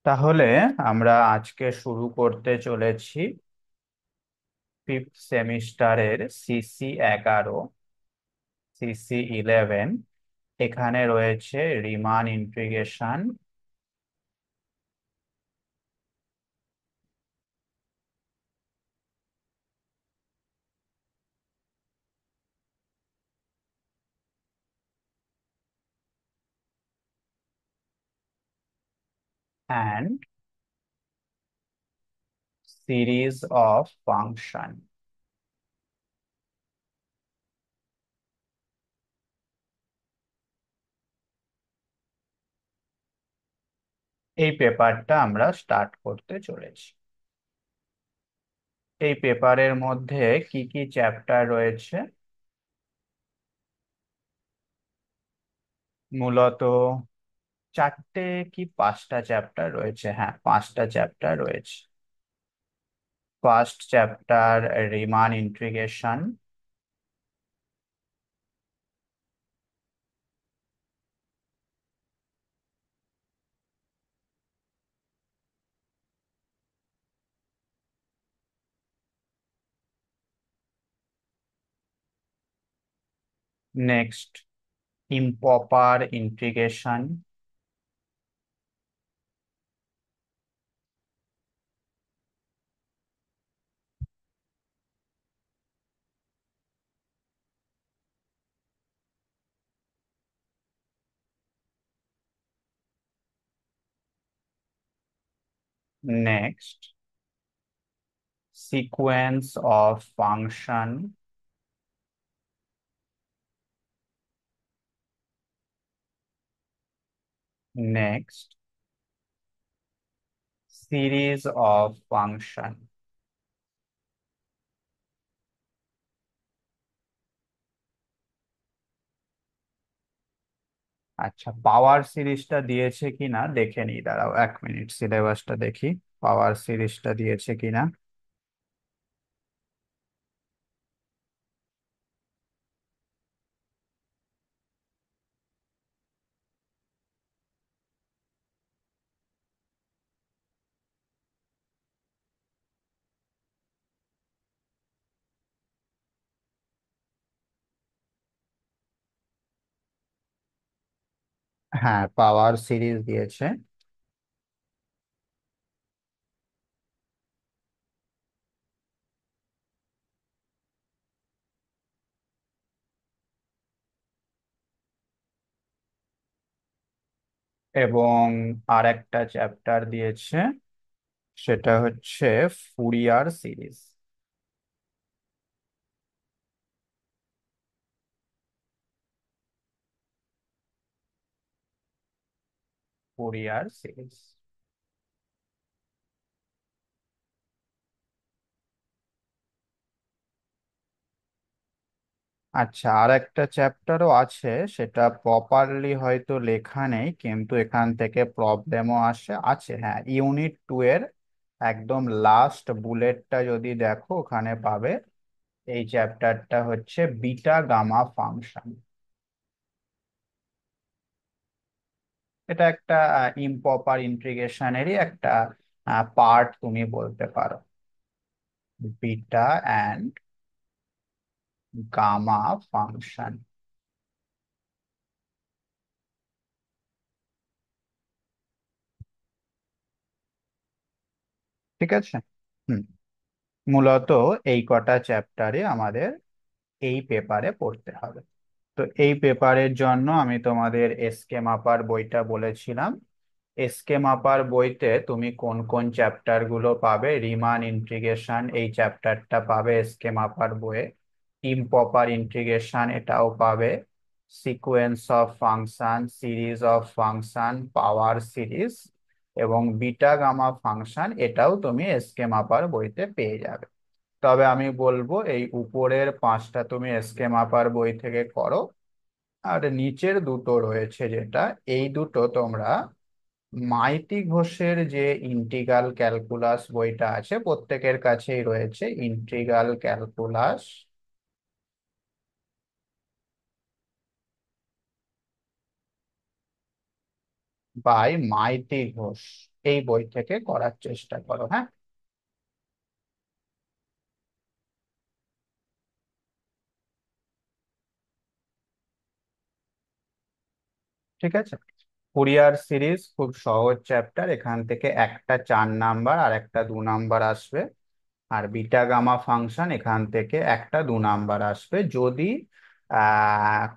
তাহলে আমরা আজকে শুরু করতে চলেছি ফিফথ সেমিস্টারের সিসি 11, সিসি 11। এখানে রয়েছে Riman integration and series of function. এই পেপারটা আমরা স্টার্ট করতে চলেছি। এই পেপারের মধ্যে কি কি চ্যাপ্টার রয়েছে? মূলত চারটে কি পাঁচটা চ্যাপ্টার রয়েছে, হ্যাঁ পাঁচটা চ্যাপ্টার রয়েছে। First chapter Riman integration, next improper integration, next sequence of function, next series of function. আচ্ছা, পাওয়ার সিরিজটা দিয়েছে কিনা দেখে নিই, দাঁড়াও 1 মিনিট, সিলেবাসটা দেখি পাওয়ার সিরিজটা দিয়েছে কিনা। হ্যাঁ, পাওয়ার সিরিজ দিয়েছে। এবং আর একটা চ্যাপ্টার দিয়েছে, সেটা হচ্ছে ফুরিয়ার সিরিজ। Fourier series. আচ্ছা, আর একটা চ্যাপ্টারও আছে, সেটা প্রপারলি হয়তো লেখা নেই, কিন্তু এখান থেকে প্রবলেমও আছে। হ্যাঁ, ইউনিট 2 এর একদম লাস্ট বুলেটটা যদি দেখো ওখানে পাবে। এই চ্যাপ্টারটা হচ্ছে বিটা গামা ফাংশন। এটা একটা ইম্প্রপার ইন্টিগ্রেশনেরই একটা পার্ট তুমি বলতে পারো। Beta and gamma function. ঠিক আছে। হুম। মূলত এই কটা চ্যাপ্টারে আমাদের এই পেপারে পড়তে হবে। তো এই পেপারের জন্য আমি তোমাদের এসকে মাপার বইটা বলেছিলাম। এসকে মাপার বইতে তুমি কোন কোন চ্যাপ্টার গুলো পাবে? রিমান ইন্টিগ্রেশন এই চ্যাপ্টারটা পাবে এসকে মাপার বইয়ে। ইমপ্রপার ইন্টিগ্রেশন এটাও পাবে। Sequence of function, series of function, power series এবং বিটা গামা ফাংশন এটাও তুমি এসকে মাপার বইতে পেয়ে যাবে। তবে আমি বলবো এই উপরের পাঁচটা তুমি এসকে মাপার বই থেকে করো। আর নিচের দুটো রয়েছে যেটা, এই দুটো তোমরা মাইতি ঘোষের যে ইন্টিগ্রাল ক্যালকুলাস বইটা আছে, প্রত্যেকের কাছেই রয়েছে integral calculus by Maity Ghosh. এই বই থেকে করার চেষ্টা করো, হ্যাঁ। ঠিক আছে। ফুরিয়ার সিরিজ খুব সহজ চ্যাপ্টার, এখান থেকে একটা 4 নাম্বার আর একটা 2 নাম্বার আসবে। আর বিটা গামা ফাংশন এখান থেকে একটা 2 নাম্বার আসবে। যদি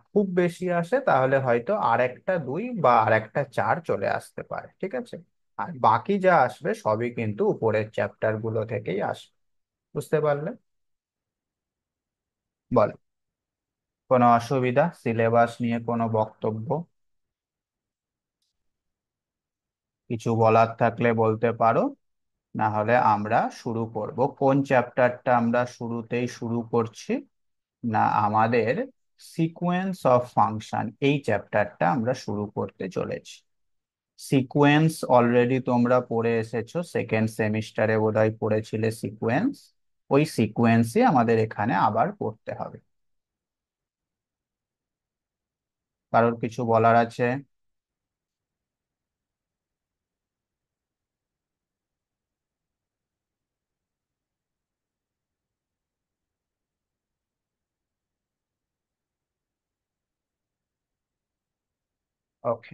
খুব বেশি আসে তাহলে হয়তো আর একটা 2 বা আর একটা 4 চলে আসতে পারে, ঠিক আছে। আর বাকি যা আসবে সবই কিন্তু উপরের চ্যাপ্টার গুলো থেকেই আসবে। বুঝতে পারলে? বল। কোনো অসুবিধা, সিলেবাস নিয়ে কোনো বক্তব্য, কিছু বলার থাকলে বলতে পারো। না হলে আমরা শুরু করব। কোন চ্যাপ্টারটা আমরা শুরুতেই শুরু করছি? না, আমাদের সিকোয়েন্স অফ ফাংশন এই চ্যাপ্টারটা আমরা শুরু করতে চলেছি। সিকোয়েন্স অলরেডি তোমরা পড়ে এসেছো, সেকেন্ড সেমিস্টারে বোধহয় পড়েছিলে সিকোয়েন্স। ওই সিকোয়েন্সই আমাদের এখানে আবার পড়তে হবে। কারোর কিছু বলার আছে? ওকে,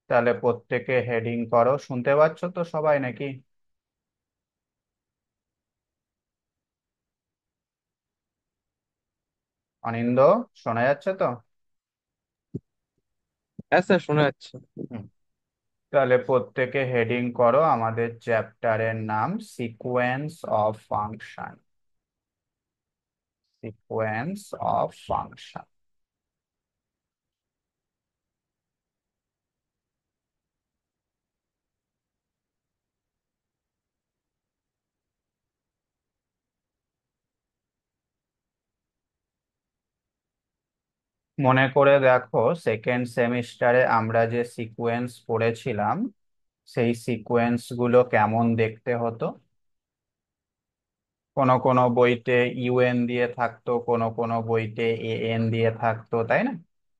তাহলে প্রত্যেকে হেডিং করো। শুনতে পাচ্ছ তো সবাই নাকি? অনিন্দ, শোনা যাচ্ছে তো? হ্যাঁ স্যার, শোনা যাচ্ছে। হুম। তাহলে প্রত্যেকে হেডিং করো। আমাদের চ্যাপ্টারের নাম sequence of function. Sequence of function. মনে করে দেখো, সেকেন্ড সেমিস্টারে আমরা যে সিকোয়েন্স পড়েছিলাম সেই সিকোয়েন্স গুলো কেমন দেখতে হতো। কোনো কোনো বইতে ইউএন দিয়ে থাকতো, কোনো কোনো বইতে এএন দিয়ে থাকতো, তাই না?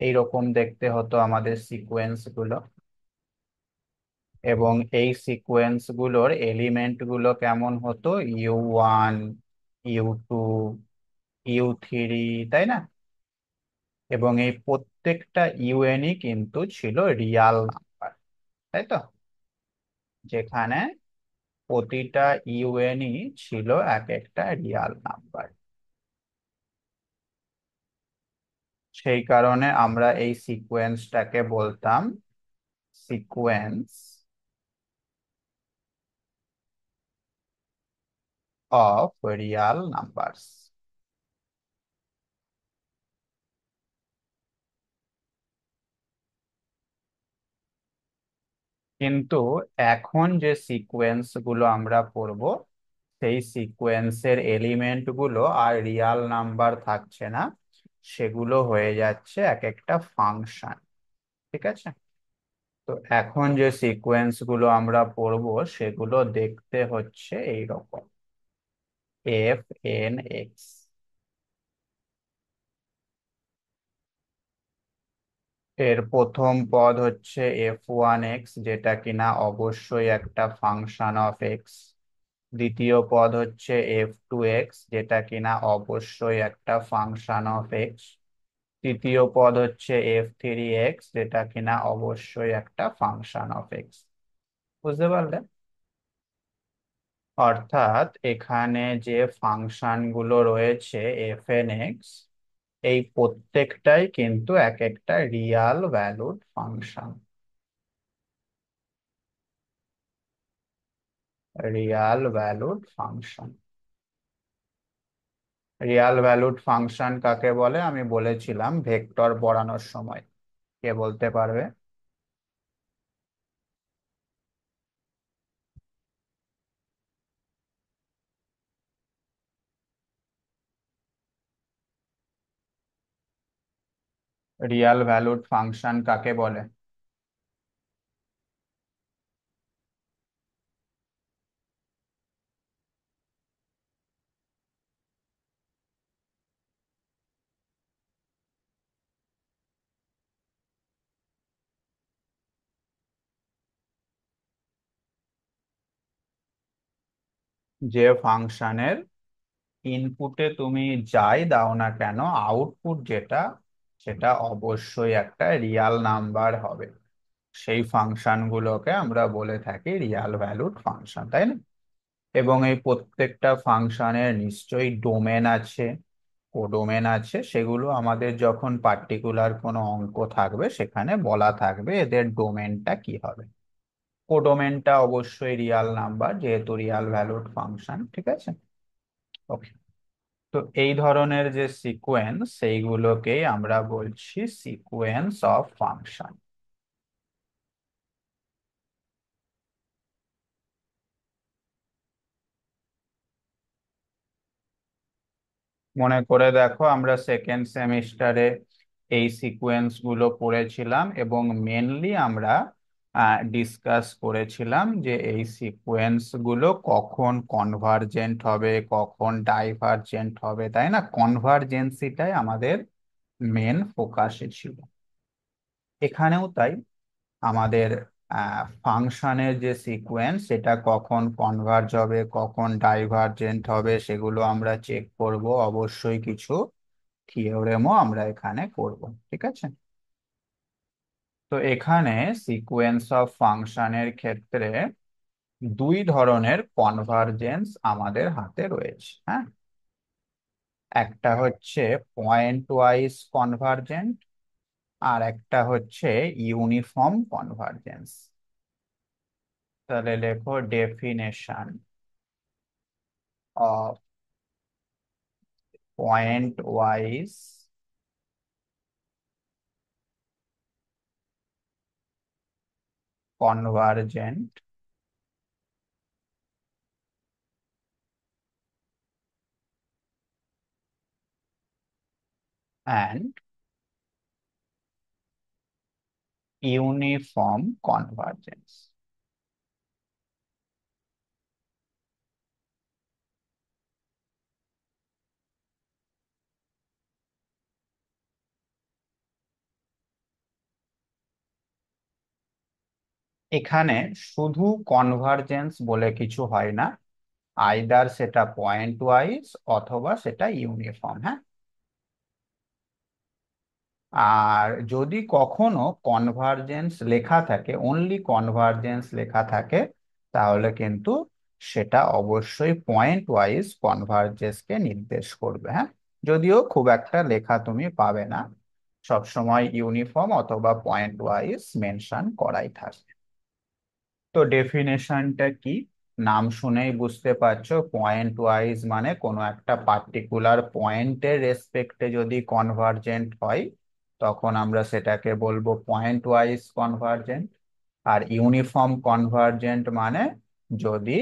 এইরকম দেখতে হতো আমাদের সিকোয়েন্স গুলো। এবং এই সিকোয়েন্স গুলোর এলিমেন্ট গুলো কেমন হতো? ইউ1, ইউ2, ইউ3, তাই না? এবং এই প্রত্যেকটা ইউএনই কিন্তু ছিল রিয়াল নাম্বার, তাই তো? যেখানে প্রতিটা ইউএনই ছিল এক একটা রিয়াল নাম্বার। সেই কারণে আমরা এই সিকোয়েন্সটাকে বলতাম সিকোয়েন্স অফ রিয়াল নাম্বারস। কিন্তু এখন যে সিকোয়েন্স গুলো আমরা পড়ব সেই সিকোয়েন্সের এলিমেন্ট গুলো আর রিয়াল নাম্বার থাকছে না, সেগুলো হয়ে যাচ্ছে এক একটা ফাংশন। ঠিক আছে। তো এখন যে সিকোয়েন্স গুলো আমরা পড়বো সেগুলো দেখতে হচ্ছে এইরকম: f(n)(x). এর প্রথম পদ হচ্ছে f1(x), যেটা কিনা অবশ্যই একটা ফাংশন অফ এক্স। দ্বিতীয় পদ হচ্ছে f2(x), যেটা কিনা অবশ্যই একটা ফাংশন অফ এক্স। তৃতীয় পদ হচ্ছে f3(x), যেটা কিনা অবশ্যই একটা ফাংশন অফ এক্স। বুঝতে পারলে? অর্থাৎ এখানে যে ফাংশন গুলো রয়েছে f(n)(x), এই প্রত্যেকটাই কিন্তু এক একটা Real valued function. Real valued function. Real valued function কাকে বলে আমি বলেছিলাম ভেক্টর পড়ানোর সময়। কে বলতে পারবে? রিয়াল ভ্যালুড ফাংশন কাকে বলে? যে ফাংশনের ইনপুটে তুমি যাই দাও না কেন, আউটপুট যেটা, সেটা অবশ্যই একটা রিয়াল নাম্বার হবে। সেই ফাংশনগুলোকে আমরা বলে থাকি রিয়াল ভ্যালুড ফাংশন, তাই না? এবং এই প্রত্যেকটা ফাংশনের নিশ্চয়ই ডোমেন আছে, কোডোমেন আছে। সেগুলো আমাদের যখন পার্টিকুলার কোনো অঙ্ক থাকবে সেখানে বলা থাকবে এদের ডোমেনটা কি হবে। কোডোমেনটা অবশ্যই রিয়াল নাম্বার, যেহেতু রিয়াল ভ্যালুড ফাংশন, ঠিক আছে। ওকে। তো এই ধরনের যে সিকোয়েন্স, সেইগুলোকেই আমরা বলছি সিকোয়েন্স অফ ফাংশন। মনে করে দেখো, আমরা সেকেন্ড সেমিস্টারে এই সিকোয়েন্স গুলো পড়েছিলাম, এবং মেনলি আমরা ডিসকাস করেছিলাম যে এই সিকোয়েন্স গুলো কখন কনভার্জেন্ট হবে, কখন ডাইভার্জেন্ট হবে, তাই না? কনভার্জেন্সিটাই আমাদের মেন ফোকাসে ছিল। এখানেও তাই, আমাদের ফাংশনের যে সিকোয়েন্স, সেটা কখন কনভার্জ হবে, কখন ডাইভার্জেন্ট হবে, সেগুলো আমরা চেক করব। অবশ্যই কিছু থিওরেমও আমরা এখানে করব, ঠিক আছে। তো এখানে সিকোয়েন্স অফ ফাংশনের ক্ষেত্রে দুই ধরনের কনভার্জেন্স আমাদের হাতে রয়েছে, হ্যাঁ। একটা হচ্ছে পয়েন্ট ওয়াইজ কনভার্জেন্ট, আর একটা হচ্ছে ইউনিফর্ম কনভার্জেন্স। তাহলে লেখো definition of point wise convergent and uniform convergence. এখানে শুধু কনভার্জেন্স বলে কিছু হয় না, আইদার সেটা পয়েন্ট ওয়াইজ অথবা সেটা ইউনিফর্ম, হ্যাঁ। আর যদি কখনো কনভার্জেন্স লেখা থাকে, অনলি কনভার্জেন্স লেখা থাকে, তাহলে কিন্তু সেটা অবশ্যই পয়েন্ট ওয়াইজ কনভার্জেন্সকে নির্দেশ করবে, হ্যাঁ। যদিও খুব একটা লেখা তুমি পাবে না, সবসময় ইউনিফর্ম অথবা পয়েন্ট ওয়াইজ মেনশন করাই থাকবে। তো ডেফিনেশনটা কি? নাম শুনেই বুঝতে পারছো, পয়েন্ট ওয়াইজ মানে কোনো একটা পার্টিকুলার পয়েন্টের রেসপেক্টে যদি কনভার্জেন্ট হয়, তখন আমরা সেটাকে বলবো পয়েন্ট ওয়াইজ কনভার্জেন্ট। আর ইউনিফর্ম কনভার্জেন্ট মানে যদি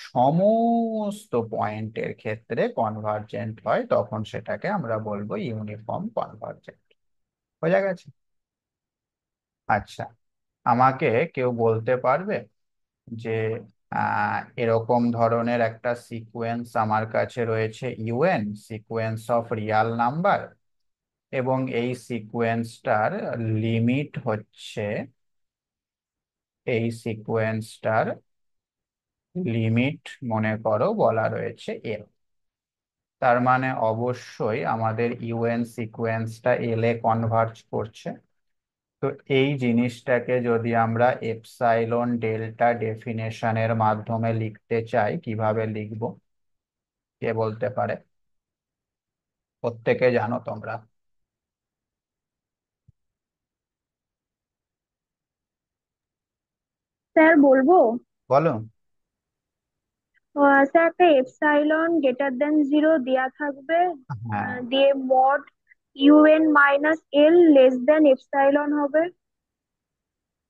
সমস্ত পয়েন্টের ক্ষেত্রে কনভার্জেন্ট হয়, তখন সেটাকে আমরা বলবো ইউনিফর্ম কনভার্জেন্ট। বোঝা গেছে? আচ্ছা, আমাকে কেউ বলতে পারবে যে এরকম ধরনের একটা সিকোয়েন্স আমার কাছে রয়েছে, UN, sequence of Real number, এবং এই সিকোয়েন্সটার লিমিট হচ্ছে, এই সিকোয়েন্সটার লিমিট মনে করো বলা রয়েছে এল। তার মানে অবশ্যই আমাদের ইউএন সিকোয়েন্সটা এল এ কনভার্জ করছে। তো এই জিনিসটাকে যদি আমরা এপসাইলন ডেল্টা ডেফিনেশনের মাধ্যমে লিখতে চাই, কিভাবে লিখবো কে বলতে পারে? প্রত্যেকে জানো তোমরা। স্যার বলবো। বলো। স্যার একটা এপসাইলন গ্রেটার দেন জিরো দেয়া থাকবে, হ্যাঁ, দিয়ে mod UN minus L less than epsilon হবে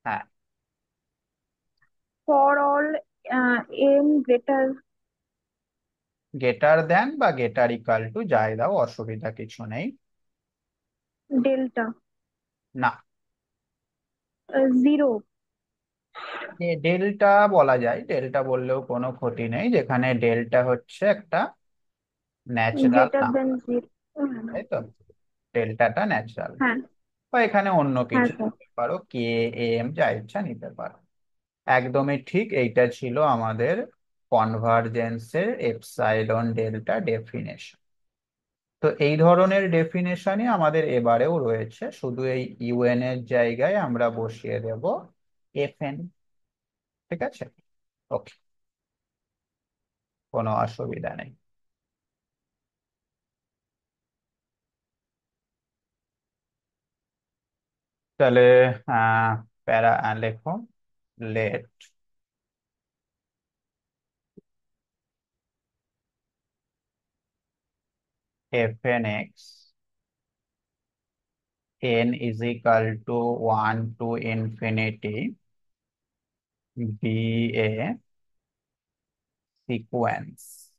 হ্যাঁ। ফর অল এম গ্রেটার গেটার দেন বা গেটার ইকাল টু যাই দাও, অসুবিধা কিছু নেই। ডেল্টা না, জিরো ডেল্টা বলা যায়, ডেল্টা বললেও কোনো ক্ষতি নেই, যেখানে ডেল্টা হচ্ছে একটা natural greater than number, zero. তাই তো? ডেল্টাটা ন্যাচারাল, হ্যাঁ বা এখানে অন্য হ্যাঁ কিছু স্যার। নিতে পারো, কে, এম, যা ইচ্ছা নিতে পারো। একদমই ঠিক, এইটা ছিল আমাদের কনভারজেন্সের এপসাইলন ডেল্টা ডেফিনেশন। তো এই ধরনের ডেফিনেশনই আমাদের এবারেও রয়েছে, শুধু এই ইউএন এর জায়গায় আমরা বসিয়ে দেব এফএন। ঠিক আছে, ওকে, কোনো অসুবিধা নেই। তাহলে আহ প্যারা লেখো, late fn x n is equal to 1 to infinity be a sequence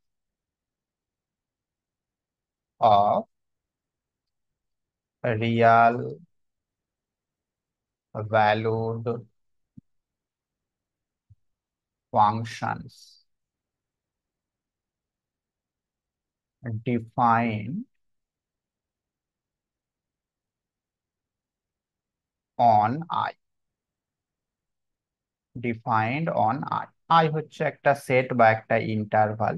of real valued functions defined on I, defined on I. I হচ্ছে একটা সেট বা একটা ইন্টারভাল,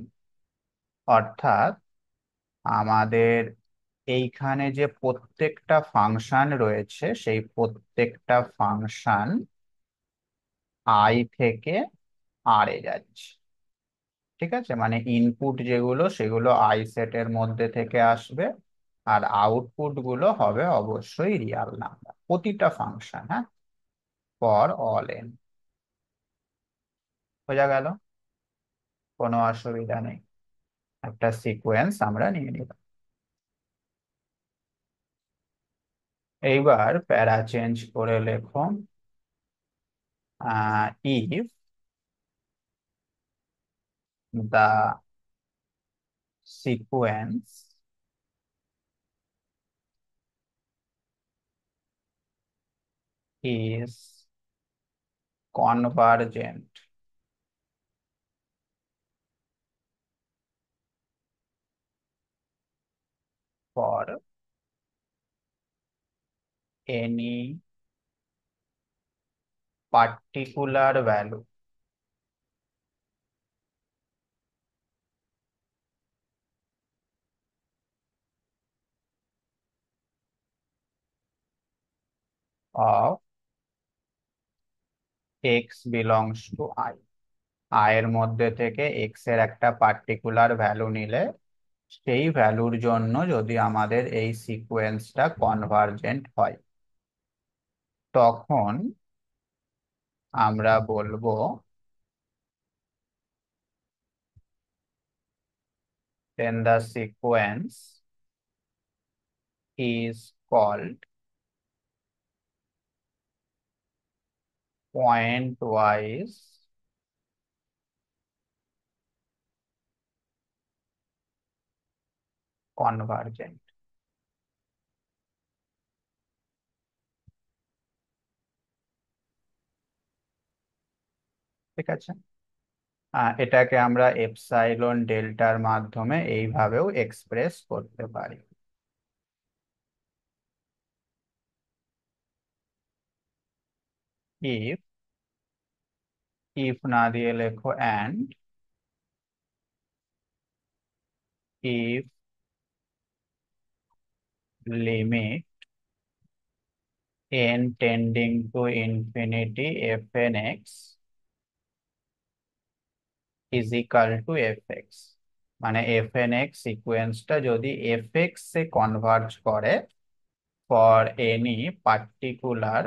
অর্থাৎ আমাদের এইখানে যে প্রত্যেকটা ফাংশন রয়েছে সেই প্রত্যেকটা ফাংশন আই থেকে আর এ যাচ্ছে। ঠিক আছে, মানে ইনপুট যেগুলো সেগুলো আই সেটের মধ্যে থেকে আসবে, আর আউটপুট গুলো হবে অবশ্যই রিয়াল নাম্বার প্রতিটা ফাংশন। হ্যাঁ, ফর অল এন। বোঝা গেল, কোনো অসুবিধা নেই। একটা সিকোয়েন্স আমরা নিয়ে নিলাম। এইবার প্যারা চেঞ্জ করে লেখো, if the sequence is convergent for any particular value of x belongs to I. I এর মধ্যে থেকে এক্স এর একটা পার্টিকুলার ভ্যালু নিলে সেই ভ্যালুর জন্য যদি আমাদের এই সিকোয়েন্সটা কনভার্জেন্ট হয়, তখন আমরা বলবো then the sequence is called pointwise convergent। ঠিক আছে, এটাকে আমরা এপসাইলন ডেল্টার মাধ্যমে এইভাবেও এক্সপ্রেস করতে পারি। ইফ, ইফ না দিয়ে লেখো and, if limit n tending to infinity fn x is equal two f x. মানে fn x সিকোয়েন্সটা যদি এফ এক্স এ কনভার্জ করে for any particular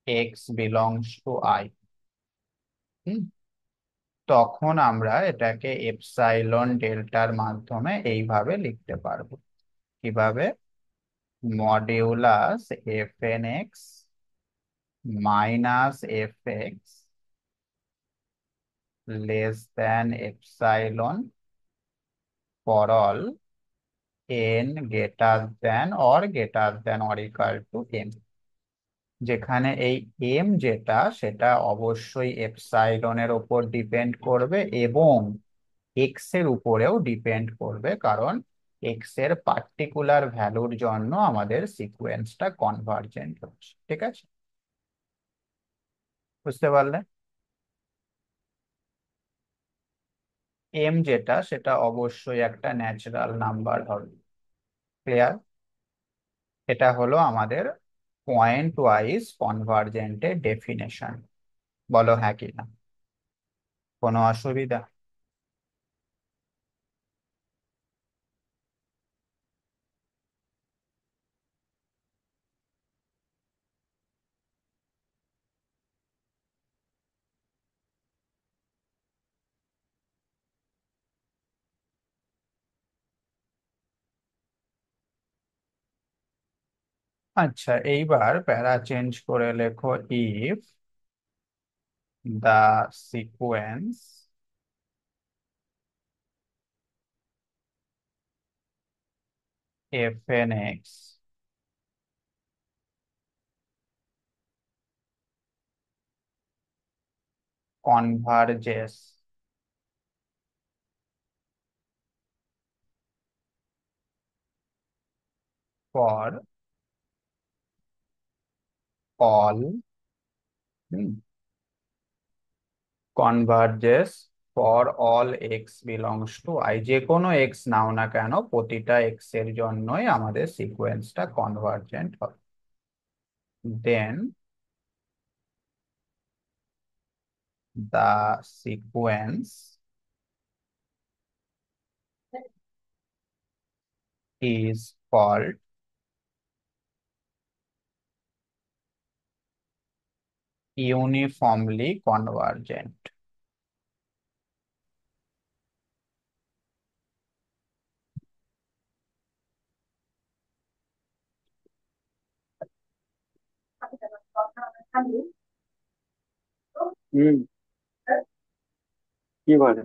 x belongs to I, তখন আমরা এটাকে এপসাইলন ডেল্টার মাধ্যমে এইভাবে লিখতে পারবো। কিভাবে? Modulus f n x minus f x less than epsilon for all n greater than or equal to m. যেখানে এই এম যেটা সেটা অবশ্যই এপসাইলনের ওপর ডিপেন্ড করবে এবং এক্স এর উপরেও ডিপেন্ড করবে, কারণ এক্স এর পার্টিকুলার ভ্যালুর জন্য আমাদের সিকোয়েন্সটা কনভার্জেন্ট হচ্ছে। ঠিক আছে, বুঝতে পারলে? এম যেটা, সেটা অবশ্যই একটা ন্যাচারাল নাম্বার হবে। ক্লিয়ার? এটা হলো আমাদের পয়েন্ট ওয়াইজ কনভার্জেন্টের ডেফিনেশন। বলো হ্যাঁ কি না? কোনো অসুবিধা? আচ্ছা, এইবার প্যারা চেঞ্জ করে লেখো, if the sequence fnx converges for all hmm, converges for all x belongs to i, যে কোনো x নাও না কেন প্রতিটা x এর জন্যই আমাদের সিকোয়েন্সটা কনভার্জেন্ট হবে, দেন the sequence is called uniformly convergent। হুম। কি বলে?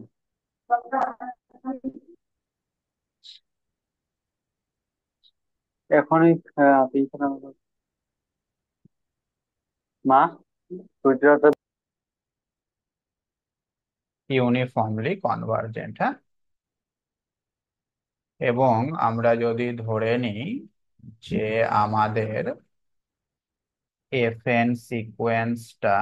এখনই তিনশো টাকা মা গুজরাট। ইউনিফর্মলি কনভার্জেন্ট, হ্যাঁ। এবং আমরা যদি ধরে নিই যে আমাদের এফএন সিকোয়েন্সটা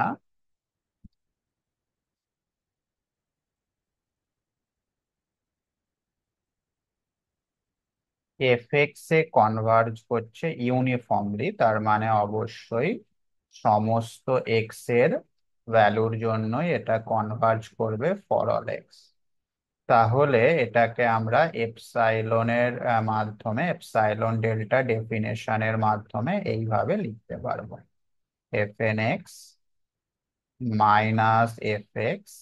এফএক্স এ কনভার্জ করছে ইউনিফর্মলি, তার মানে অবশ্যই সমস্ত এক্স এর ভ্যালুর জন্যই এটা কনভার্জ করবে ফর অল এক্স। তাহলে এটাকে আমরা এপসাইলনের মাধ্যমে, এপসাইলন ডেল্টা ডেফিনেশনের মাধ্যমে এইভাবে লিখতে পারবো, f n x minus f x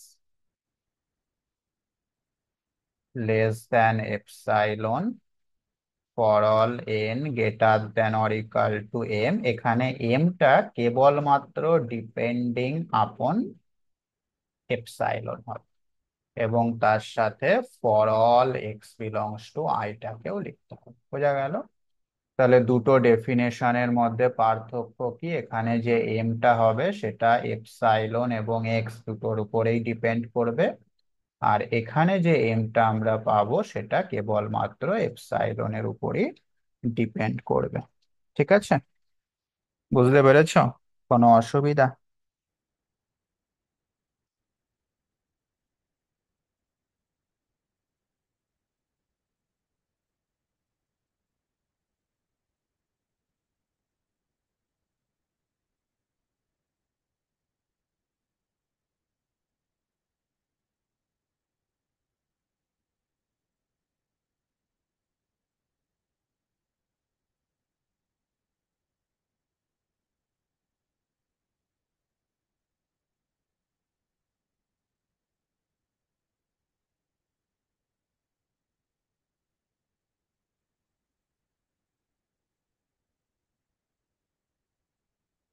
less than epsilon for all n greater than or equal to m. এখানে এমটা কেবলমাত্র ডিপেন্ডিং আপন এপসাইলন হবে, এবং তার সাথে for all x belongs to আইটাকেও লিখতে হবে। বোঝা গেল? তাহলে দুটো ডেফিনেশনের মধ্যে পার্থক্য কি, এখানে যে এমটা হবে সেটা এপসাইলন এবং এক্স দুটোর উপরেই ডিপেন্ড করবে, আর এখানে যে এমটা আমরা পাবো সেটা কেবলমাত্র এপসাইলনের উপরই ডিপেন্ড করবে। ঠিক আছে? বুঝতে পেরেছো? কোনো অসুবিধা?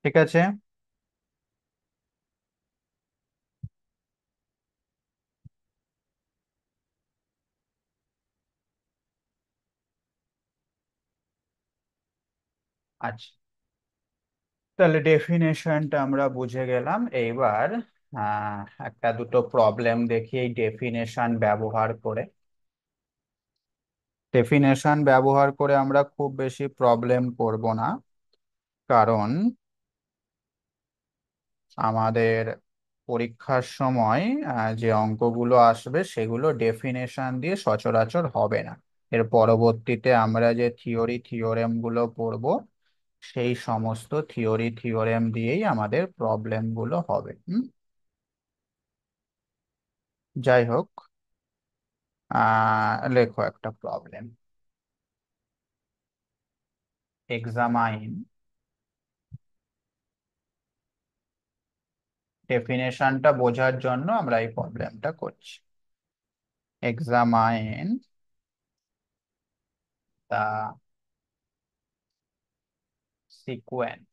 ঠিক আছে। আচ্ছা, তাহলে ডেফিনেশনটা আমরা বুঝে গেলাম। এইবার আহ একটা দুটো প্রবলেম দেখি এই ডেফিনেশন ব্যবহার করে। ডেফিনেশন ব্যবহার করে আমরা খুব বেশি প্রবলেম করব না, কারণ আমাদের পরীক্ষার সময় যে অঙ্কগুলো আসবে সেগুলো ডেফিনেশন দিয়ে সচরাচর হবে না। এর পরবর্তীতে আমরা যে থিওরেম গুলো পড়বো, সেই সমস্ত থিওরেম দিয়েই আমাদের প্রবলেম গুলো হবে। যাই হোক, লেখো একটা প্রবলেম। এক্সামাইন, ডেফিনেশনটা বোঝার জন্য আমরা এই প্রবলেমটা করছি। Examine the sequence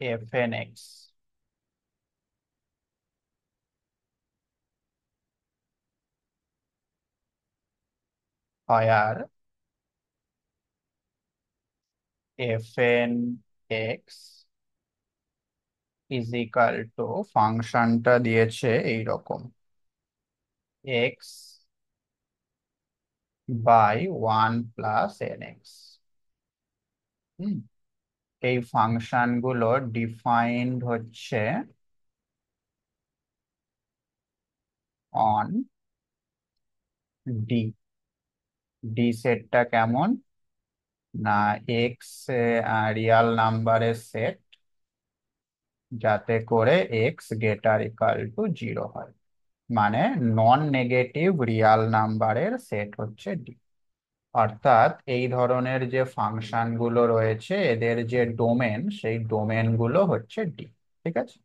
fnx where fnx is equal to, ফাংশনটা দিয়েছে এইরকম, x বাই 1 + nx। হুম এই ফাংশন গুলো ডিফাইন্ড হচ্ছে অন ডি। ডি সেটটা কেমন, না এক্স রিয়াল নাম্বারের সেট, যাতে করে এক্স গ্রেটার ইকাল টু 0 হয়, মানে নন নেগেটিভ রিয়াল নাম্বারের সেট হচ্ছে ডি। অর্থাৎ এই ধরনের যে ফাংশন গুলো রয়েছে এদের যে ডোমেন, সেই ডোমেন গুলো হচ্ছে ডি। ঠিক আছে,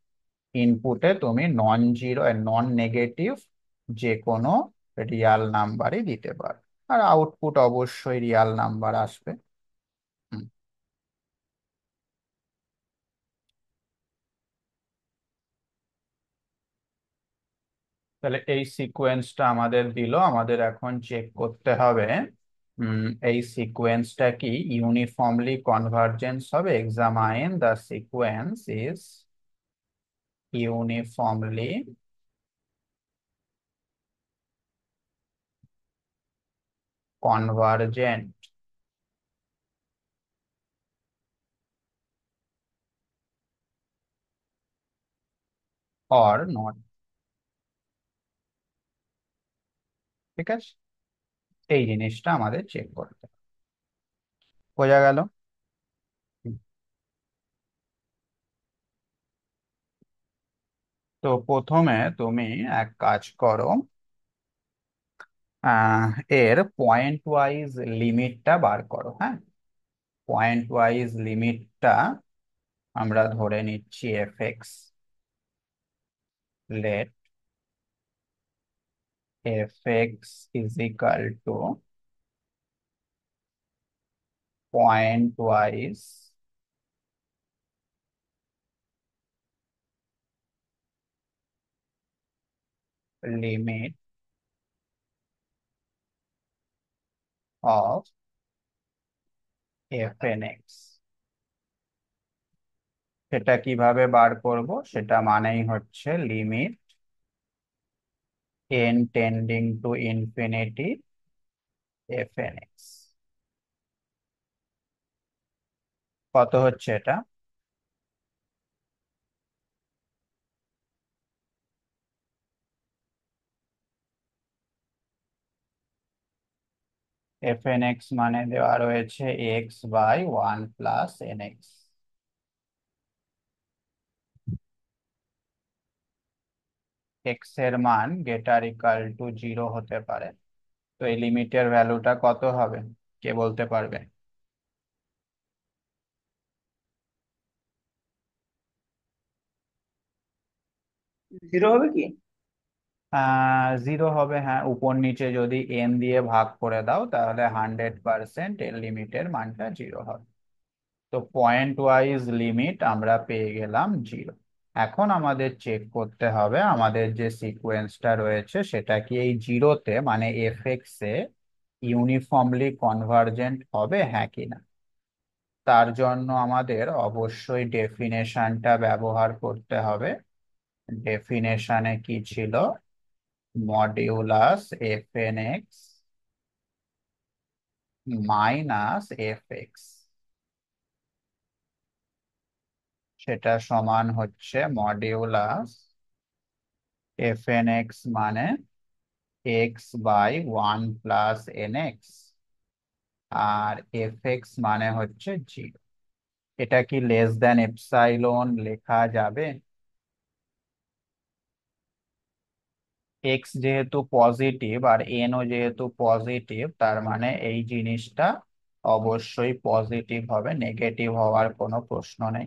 ইনপুটে তুমি নন জিরো, নন নেগেটিভ যে কোনো রিয়াল নাম্বারই দিতে পারো, আর আউটপুট অবশ্যই রিয়াল নাম্বার আসবে। হুম, তাহলে এই সিকোয়েন্সটা আমাদের দিল, আমাদের এখন চেক করতে হবে এই সিকোয়েন্সটা কি ইউনিফর্মলি কনভার্জেন্স হবে। Examine the sequence is uniformly convergent or not। ঠিক আছে, এই জিনিসটা আমাদের চেক করতে হবে। বোঝা গেল? তো প্রথমে তুমি এক কাজ করো, এর পয়েন্ট ওয়াইজ লিমিটটা বার করো। হ্যাঁ, পয়েন্ট ওয়াইজ লিমিটটা আমরা ধরে নিচ্ছি f let x is equal to pointwise limit of x. সেটা কিভাবে বার করব, সেটা মানেই হচ্ছে limit n tending to infinity x. কত হচ্ছে এটা, এক্স মানে দেওয়া রয়েছে এক্স বাই 1 + nx। এক্স এর মান গ্রেটার ইকাল টু 0 হতে পারে। তো এই লিমিটের ভ্যালুটা কত হবে, কে বলতে পারবে? 0 হবে কি? 0 হবে, হ্যাঁ। উপর নিচে যদি n দিয়ে ভাগ করে দাও তাহলে 100% এর লিমিটের মানটা 0 হবে। তো পয়েন্ট ওয়াইজ লিমিট আমরা পেয়ে গেলাম 0। এখন আমাদের চেক করতে হবে আমাদের যে সিকোয়েন্সটা রয়েছে সেটা কি এই জিরোতে, মানে এ ইউনিফর্মলি কনভার্জেন্ট হবে, হ্যাঁ কি না। তার জন্য আমাদের অবশ্যই ডেফিনেশনটা ব্যবহার করতে হবে। ডেফিনেশনে কি ছিল, মডিউলাস এক্স মাইনাস এক্স। সেটা সমান হচ্ছে মডিউলাস এফ এন এক্স মানে এক্স বাই 1 + nx, আর এফ এক্স মানে হচ্ছে 0। এটা কি লেস দেন এপসাইলন লেখা যাবে? এক্স যেহেতু পজিটিভ আর এনও যেহেতু পজিটিভ, তার মানে এই জিনিসটা অবশ্যই পজিটিভ হবে, নেগেটিভ হওয়ার কোনো প্রশ্ন নেই।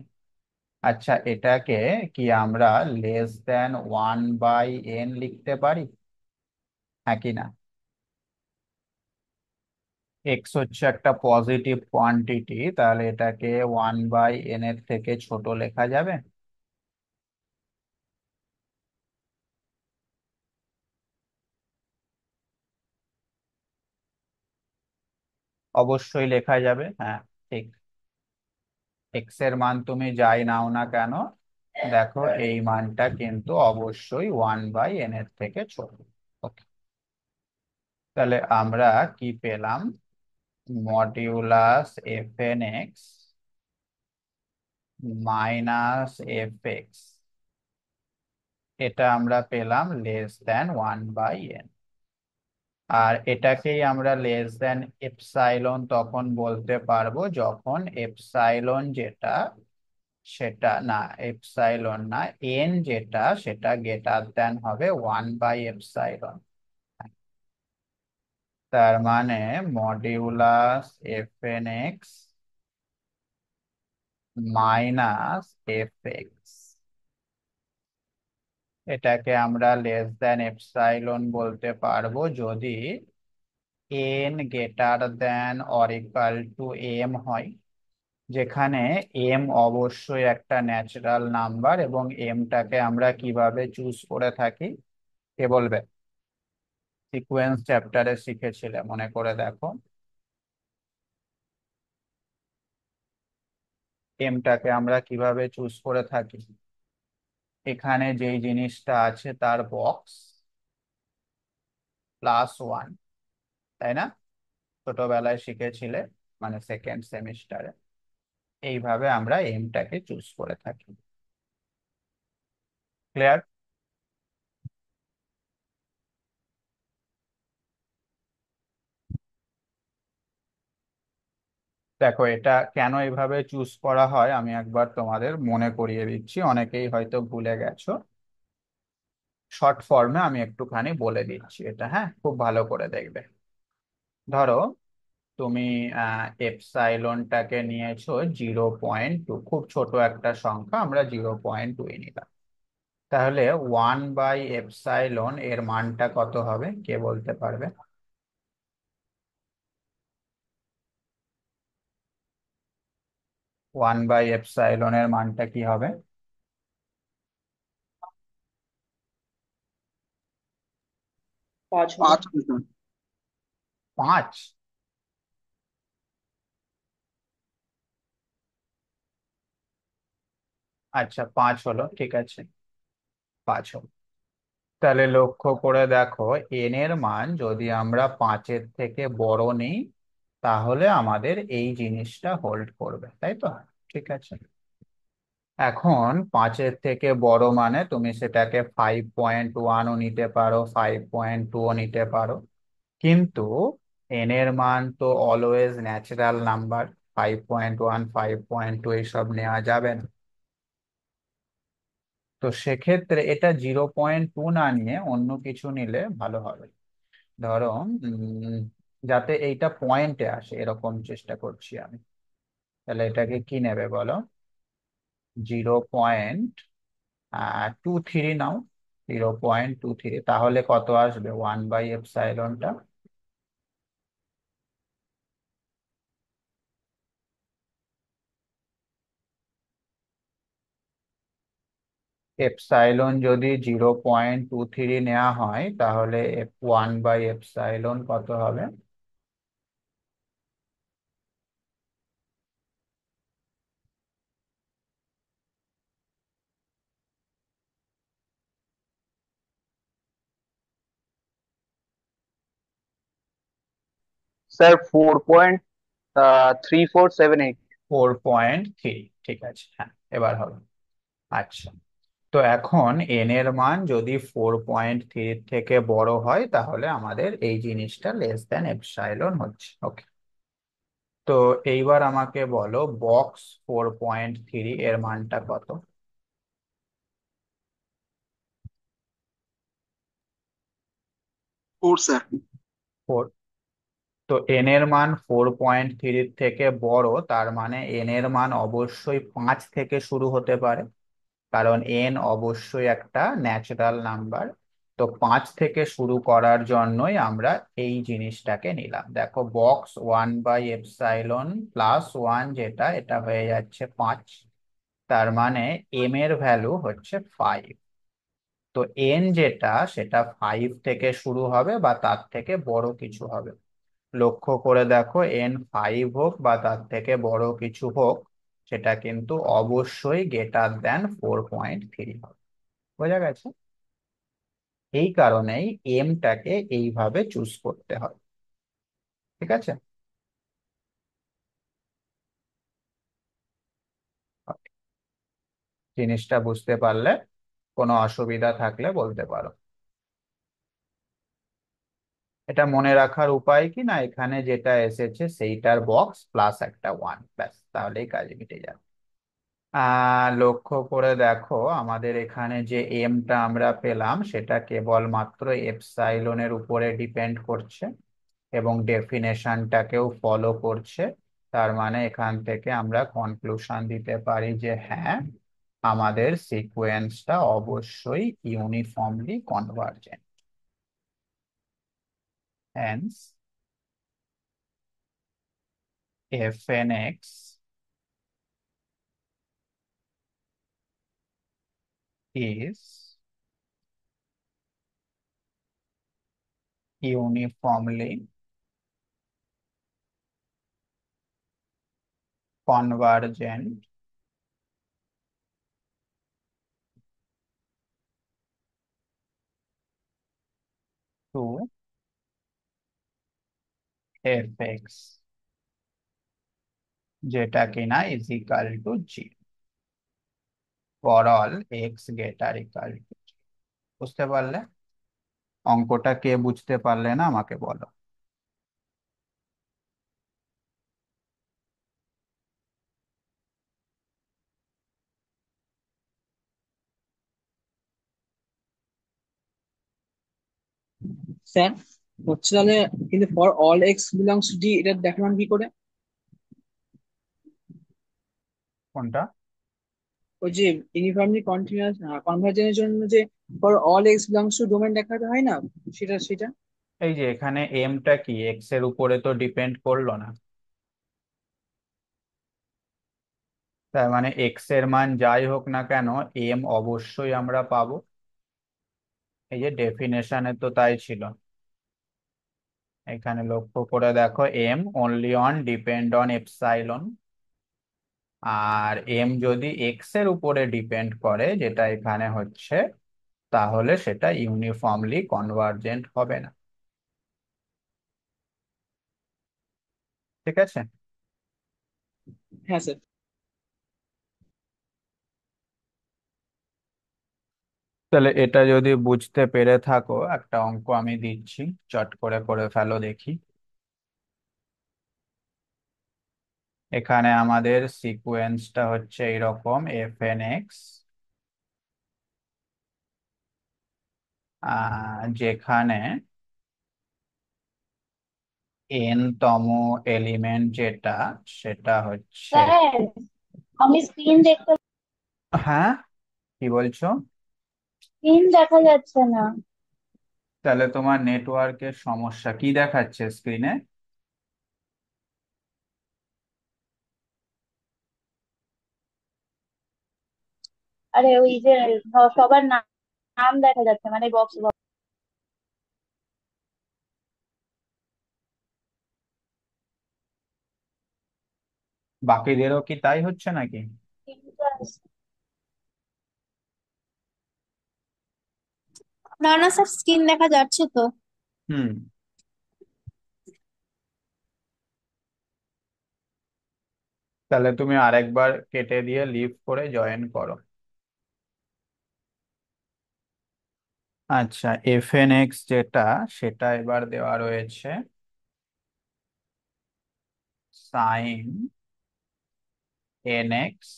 আচ্ছা, এটাকে কি আমরা লেস দেন 1/n লিখতে পারি, হ্যাঁ কি না? এক্স হচ্ছে একটা পজিটিভ কোয়ান্টিটি, তাহলে এটাকে 1/n এর থেকে ছোট লেখা যাবে? অবশ্যই লেখা যাবে, হ্যাঁ ঠিক। এক্স এর মান তুমি যাই নাও না কেন, দেখো এই মানটা কিন্তু অবশ্যই 1/n এর থেকে ছোট। ওকে, তাহলে আমরা কি পেলাম? Modulus f n x minus f x, এটা আমরা পেলাম লেস দেন 1/n। আর এটাকেই আমরা লেস দেন এপসাইলন তখন বলতে পারবো যখন এপসাইলন যেটা, সেটা না, এপসাইলন না, এন যেটা সেটা গ্রেটার দেন হবে 1/ε। তার মানে modulus f n x minus f x, এটাকে আমরা লেস দেন এপসাইলন বলতে পারবো যদি n greater than or equal to m হয়, যেখানে এম অবশ্যই একটা ন্যাচারাল নাম্বার। এবং এমটাকে আমরা কিভাবে চুজ করে থাকি কে বলবে? সিকোয়েন্স চ্যাপ্টারে শিখেছিলে, মনে করে দেখো। এমটাকে আমরা কিভাবে চুজ করে থাকি? এখানে যেই জিনিসটা আছে তার বক্স +1, তাই না? ছোটবেলায় শিখেছিলে, মানে সেকেন্ড সেমিস্টারে। এইভাবে আমরা এমটাকে চুজ করে থাকি। ক্লিয়ার? দেখো, এটা কেন এভাবে চুজ করা হয় আমি একবার তোমাদের মনে করিয়ে দিচ্ছি, অনেকেই হয়তো ভুলে গেছো। শর্ট ফর্মে আমি একটুখানি বলে দিচ্ছি এটা, হ্যাঁ, খুব ভালো করে দেখবে। ধরো তুমি এপসাইলনটাকে নিয়েছো 0.2, খুব ছোট একটা সংখ্যা, আমরা 0.2 নিলাম। তাহলে 1/ε এর মানটা কত হবে কে বলতে পারবে? 1/ε এর মানটা কি হবে? 5 হবে। 5? আচ্ছা, 5 হলো, ঠিক আছে, 5 হলো। তাহলে লক্ষ্য করে দেখো, এন এর মান যদি আমরা 5-এর থেকে বড় নিই, তাহলে আমাদের এই জিনিসটা হোল্ড করবে, তাই তো? ঠিক আছে। এখন 5-এর থেকে বড় মানে তুমি সেটাকে 5.1ও নিতে পারো, 5.2ও নিতে পারো, কিন্তু এন এর মান তো অলওয়েজ ন্যাচারাল নাম্বার। 5.1, 5.2 এইসব নেওয়া যাবে না। তো সেক্ষেত্রে এটা 0.2 না নিয়ে অন্য কিছু নিলে ভালো হবে। ধরো যাতে এইটা পয়েন্টে আসে এরকম চেষ্টা করছি আমি। তাহলে এটাকে কি নেবে বলো? 0.23 নাও, 0.23, তাহলে কত আসবে 1/ε? এপসাইলন যদি 0.23 নেওয়া হয়, তাহলে 1/ε কত হবে? স্যার 4.3478। 4.3। ঠিক আছে, হ্যাঁ এবার হবে। আচ্ছা, তো এখন এন এর মান যদি 4.3 থেকে বড় হয় তাহলে আমাদের এই জিনিসটা লেস দেন এপসাইলন হচ্ছে। ওকে, তো এইবার আমাকে বলো বক্স 4.3 এর মানটা কত। 4 স্যার। 4। তো এন এর মান 4.3 থেকে বড়, তার মানে এন এর মান অবশ্যই 5 থেকে শুরু হতে পারে, কারণ এন অবশ্যই একটা ন্যাচারাল নাম্বার। তো 5 থেকে শুরু করার জন্যই আমরা এই জিনিসটাকে নিলাম। দেখো বক্স 1/এপসাইলন+1 যেটা, এটা হয়ে যাচ্ছে 5। তার মানে এম এর ভ্যালু হচ্ছে 5। তো এন যেটা, সেটা 5 থেকে শুরু হবে বা তার থেকে বড় কিছু হবে। লক্ষ্য করে দেখো, এন 5 হোক বা তার থেকে বড় কিছু হোক, সেটা কিন্তু অবশ্যই গ্রেটার দেন 4.3 হবে। বোঝা গেছে? এই কারণেই এমটাকে এইভাবে চুজ করতে হয়। ঠিক আছে, জিনিসটা বুঝতে পারলে কোনো অসুবিধা থাকলে বলতে পারো। এটা মনে রাখার উপায় কি না, এখানে যেটা এসেছে সেইটার বক্স প্লাস একটা 1, ব্যাস তাহলেই কাজ মিটে যাবে। লক্ষ্য করে দেখো, আমাদের এখানে যে এমটা আমরা পেলাম সেটা কেবলমাত্র এপসাইলনের উপরে ডিপেন্ড করছে এবং ডেফিনেশনটাকেও ফলো করছে। তার মানে এখান থেকে আমরা কনক্লুশন দিতে পারি যে হ্যাঁ, আমাদের সিকোয়েন্সটা অবশ্যই uniformly convergent. Hence f n x is uniformly convergent to fx, যেটা কিনা is equal to g for all x greater equal to. বুঝতে পারলে? অঙ্কটা কে বুঝতে পারলে না আমাকে বলো। স্যার হচ্ছে তাহলে, কিন্তু for all x belongs to D এটা দেখালাম কি করে? কোনটা? ওই যে ইউনিফর্মলি কন্টিনিউয়াস কনভার্জেন্সের জন্য যে for all x belongs two domain দেখাতে হয় না, সেটা এই যে এখানে এমটা কি এক্স এর উপরে তো ডিপেন্ড করলো না, তার মানে এক্স এর মান যাই হোক না কেন এম অবশ্যই আমরা পাবো। এই যে ডেফিনেশনে তো তাই ছিল। এখানে লক্ষ্য করে দেখো, m only on depend on epsilon, আর এম যদি এক্স এর উপরে ডিপেন্ড করে যেটা এখানে হচ্ছে, তাহলে সেটা ইউনিফর্মলি কনভার্জেন্ট হবে না। ঠিক আছে, হ্যাঁ স্যার। তাহলে এটা যদি বুঝতে পেরে থাকো, একটা অঙ্ক আমি দিচ্ছি, চট করে করে ফেলো দেখি। এখানে আমাদের সিকোয়েন্সটা হচ্ছে এরকম, এফ এন এক্স, যেখানে এন তম এলিমেন্ট যেটা, সেটা হচ্ছে। স্যার, আমি স্ক্রিন দেখতে, হ্যাঁ, কি বলছো? স্ক্রিন দেখা যাচ্ছে না। তাহলে তোমার নেটওয়ার্কের সমস্যা, কি দেখাচ্ছে স্ক্রিনে? আরে ওই যে সবার নাম নাম দেখা যাচ্ছে, মানে বক্স বক্স। বাকিদেরও কি তাই হচ্ছে নাকি? না না স্যার, স্ক্রিন দেখা যাচ্ছে তো। হুম, তাহলে তুমি আরেকবার কেটে দিয়ে লিভ করে জয়েন করো। আচ্ছা, এফ এন এক্স যেটা, সেটা এবার দেওয়া রয়েছে sine n x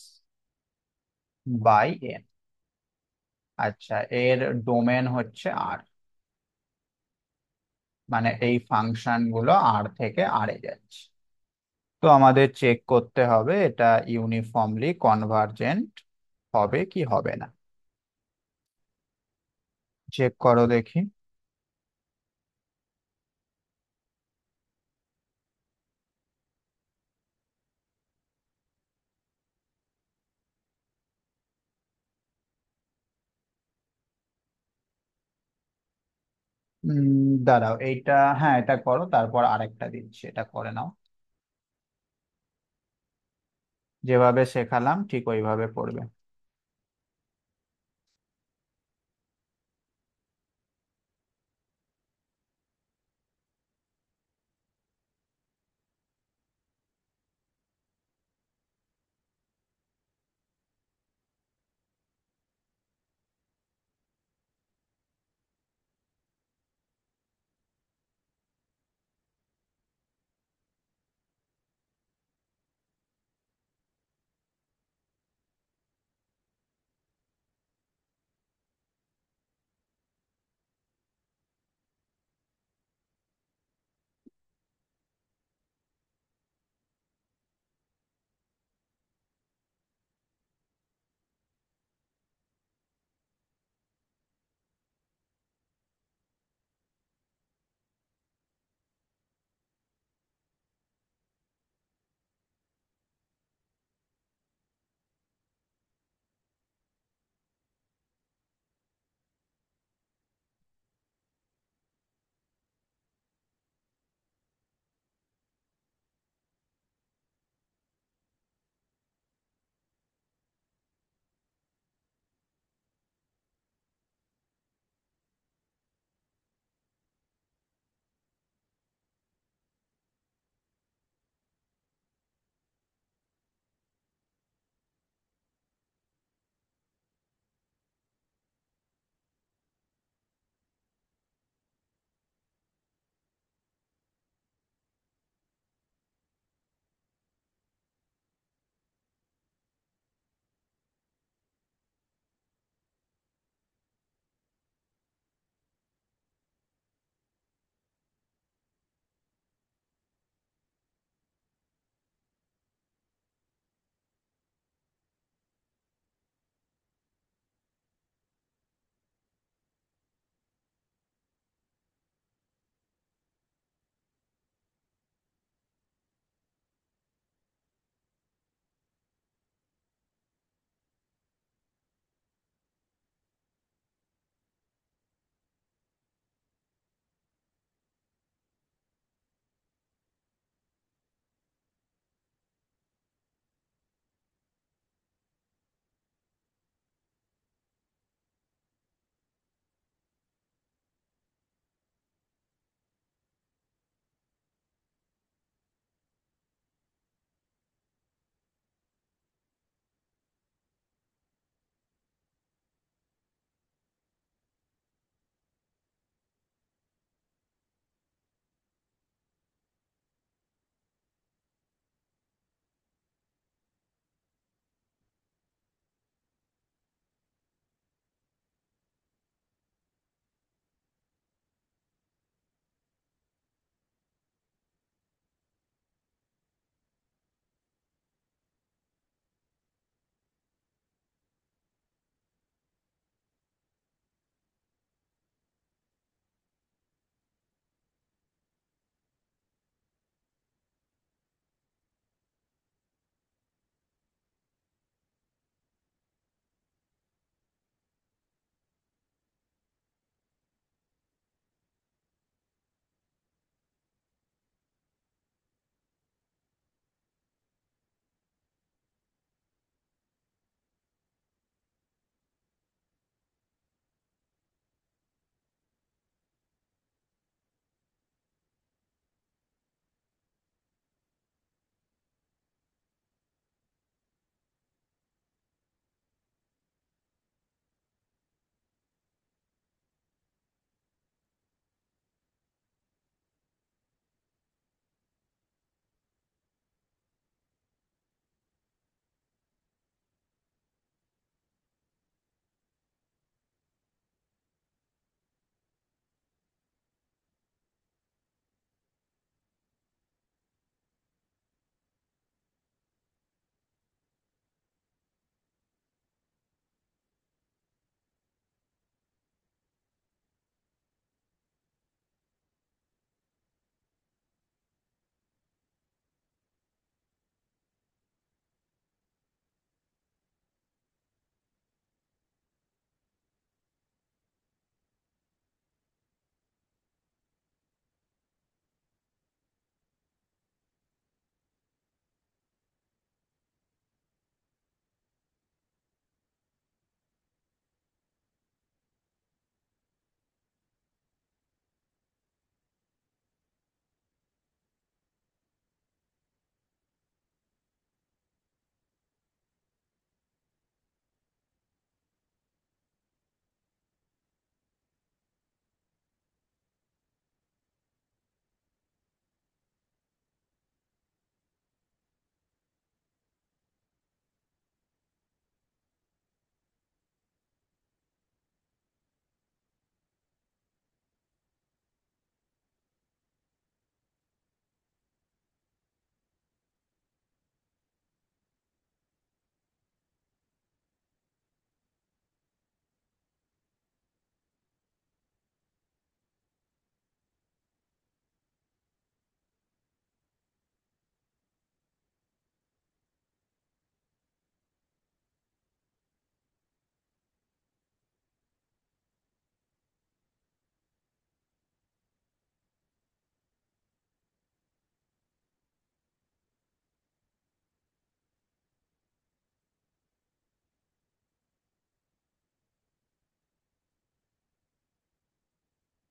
by n. আচ্ছা, এর ডোমেন হচ্ছে আর, মানে এই ফাংশন গুলো আর থেকে আর এ যাচ্ছে। তো আমাদের চেক করতে হবে এটা ইউনিফর্মলি কনভার্জেন্ট হবে কি হবে না। চেক করো দেখি। দাঁড়াও, এইটা, হ্যাঁ এটা করো, তারপর আরেকটা দিচ্ছি, এটা করে নাও। যেভাবে শেখালাম ঠিক ওইভাবে করবে।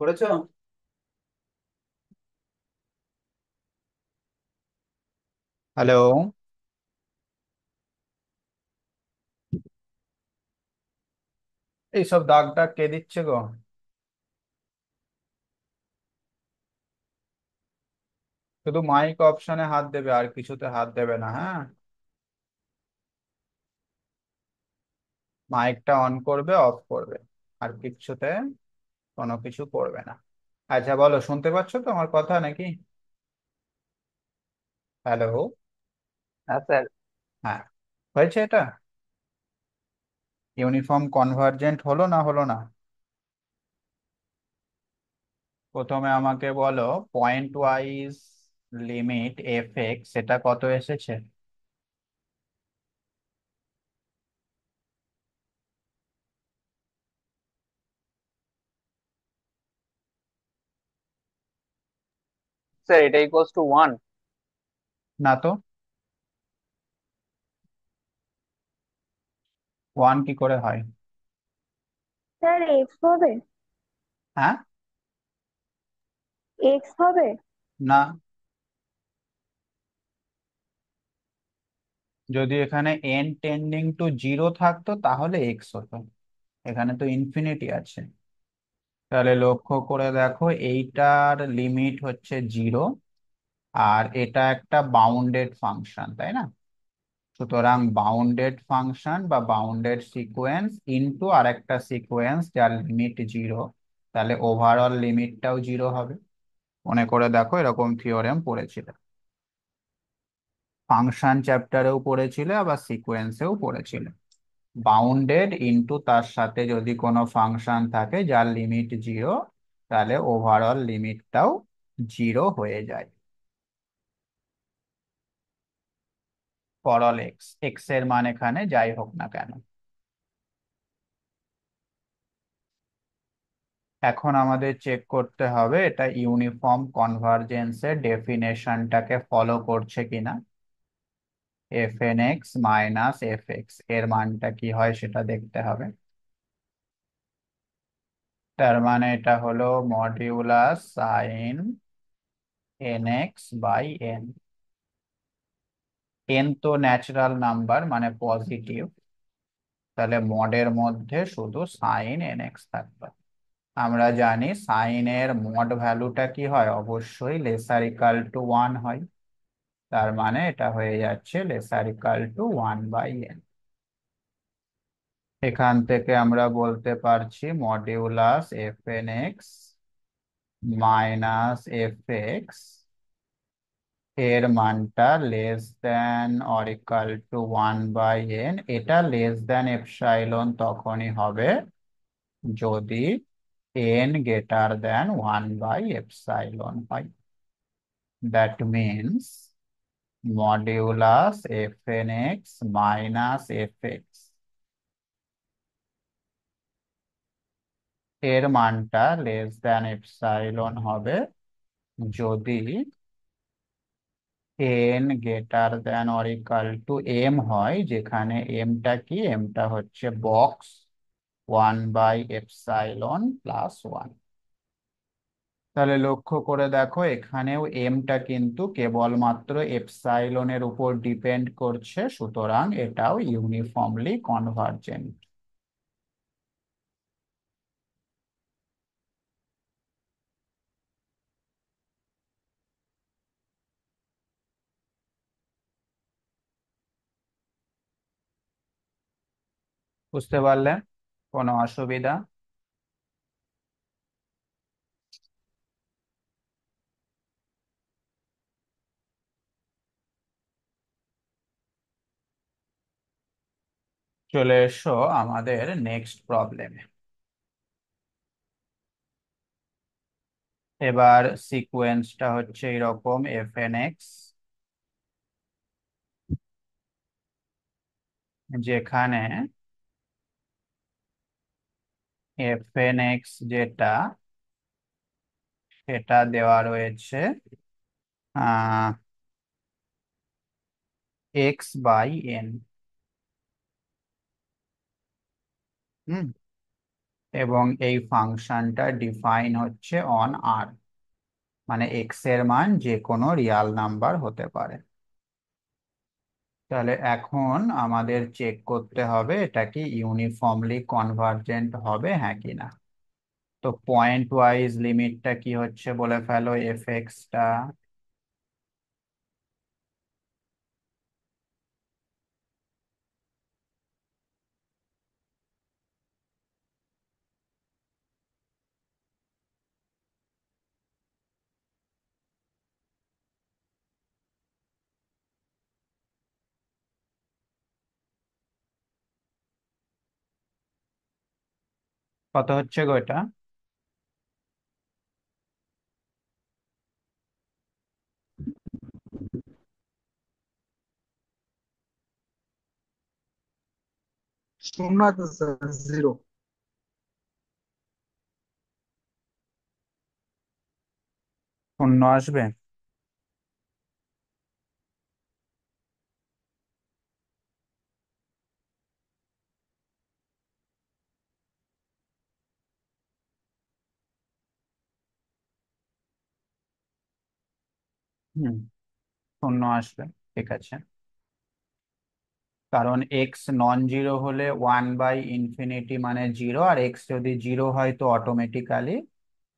করেছো? হ্যালো? এইসব দাগ টাগ কে দিচ্ছে গো? শুধু মাইক অপশনে হাত দেবে, আর কিছুতে হাত দেবে না, হ্যাঁ? মাইকটা অন করবে, অফ করবে, আর কিচ্ছুতে কোনো কিছু করবে না। আচ্ছা বলো, শুনতে পাচ্ছ তো আমার কথা নাকি? হ্যালো? হ্যাঁ স্যার। হ্যাঁ, হয়েছে এটা? ইউনিফর্ম কনভার্জেন্ট হলো না হলো না? প্রথমে আমাকে বলো, point wise limit F x সেটা কত এসেছে? স্যার এটা ইকুয়ালস টু 1। না তো, ওয়ান কি করে হয়? স্যার এক্স হবে। হ্যাঁ? এক্স হবে। না, যদি এখানে এন টেন্ডিং টু জিরো থাকতো তাহলে এক্স হতো। এখানে তো ইনফিনিটি আছে। তাহলে লক্ষ্য করে দেখো, এইটার লিমিট হচ্ছে জিরো, আর এটা একটা বাউন্ডেড ফাংশন, তাই না? সুতরাং বাউন্ডেড ফাংশন বা বাউন্ডেড সিকোয়েন্স ইনটু আর একটা সিকোয়েন্স যার লিমিট জিরো, তাহলে ওভারঅল লিমিটটাও জিরো হবে। মনে করে দেখো, এরকম থিওরেম পড়েছিল, ফাংশন চ্যাপ্টারেও পড়েছিলে, আবার সিকোয়েন্সেও পড়েছিলে। বাউন্ডেড ইনটু তার সাথে যদি কোনো ফাংশন থাকে যার লিমিট জিরো, তাহলে ওভারঅল লিমিটটাও জিরো হয়ে যায় ফর অল এক্স, এক্স এর মান এখানে যাই হোক না কেন। এখন আমাদের চেক করতে হবে এটা ইউনিফর্ম কনভার্জেন্সের ডেফিনেশনটাকে ফলো করছে কিনা। F n x minus f x এর মানটা কি হয় সেটা দেখতে হবে। তার মানে এটা হলো modulus sine n x by n. N তো ন্যাচারাল নাম্বার, মানে পজিটিভ, তাহলে মডের মধ্যে শুধু সাইন এন এক্স থাকবে। আমরা জানি সাইন এর মড ভ্যালুটা কি হয়, অবশ্যই লেসার ইকাল টু ওয়ান হয়। তার মানে এটা হয়ে যাচ্ছে lesser equal to one by n. এখান থেকে আমরা বলতে পারছি modulus f n x minus f x এর মানটা less than or equal to one by n. এটা লেস দেন এপসাইলন তখনই হবে যদি n greater than one by epsilon হয়। That means modulus f n x minus f x এর মানটা less than epsilon হবে যদি n greater than or equal to m হয়, যেখানে এমটা কি, এমটা হচ্ছে box one by epsilon plus one. তাহলে লক্ষ্য করে দেখো, এখানেও এমটা কিন্তু কেবলমাত্র এপসাইলনের উপর ডিপেন্ড করছে, সুতরাং এটাও ইউনিফর্মলি কনভার্জেন্ট। বুঝতে পারলে? কোনো অসুবিধা? চলে এসো আমাদের নেক্সট প্রবলেমে। এবার সিকোয়েন্সটা হচ্ছে এরকম, এফ এন এক্স, যেখানে এফ এন এক্স যেটা, সেটা দেওয়া রয়েছে এক্স বাই এন। হুম, এবং এই ফাংশনটা ডিফাইন হচ্ছে অন আর, মানে এক্স এর মান যে কোনো রিয়াল নাম্বার হতে পারে। তাহলে এখন আমাদের চেক করতে হবে এটা কি ইউনিফর্মলি কনভার্জেন্ট হবে হ্যাঁ কি না। তো পয়েন্ট ওয়াইজ লিমিটটা কি হচ্ছে বলে ফেলো, এফ এক্সটা কত হচ্ছে গো এটা? শূন্য আছে স্যার, 0। শূন্য আসবে? হুম, শূন্য আসবে। ঠিক আছে, কারণ এক্স নন জিরো হলে 1/∞ মানে জিরো, আর এক্স যদি জিরো হয় তো অটোমেটিক্যালি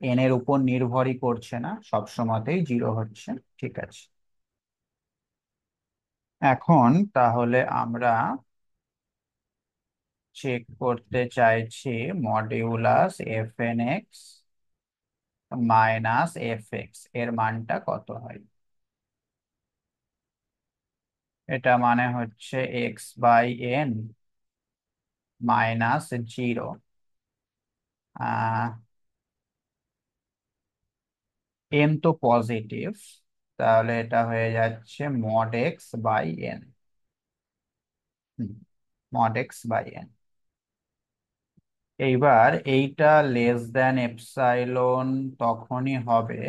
এন এর উপর নির্ভরই করছে না, সব সময়তেই জিরো হচ্ছে। ঠিক আছে, এখন তাহলে আমরা চেক করতে চাইছি modulus f n x minus f x এর মানটা কত হয়। এটা মানে হচ্ছে x/n মাইনাস জিরো, এন তো পজিটিভ, তাহলে এটা হয়ে যাচ্ছে মড x/n। Mod x/n। এইবার এইটা লেস দেন এপসাইলন তখনই হবে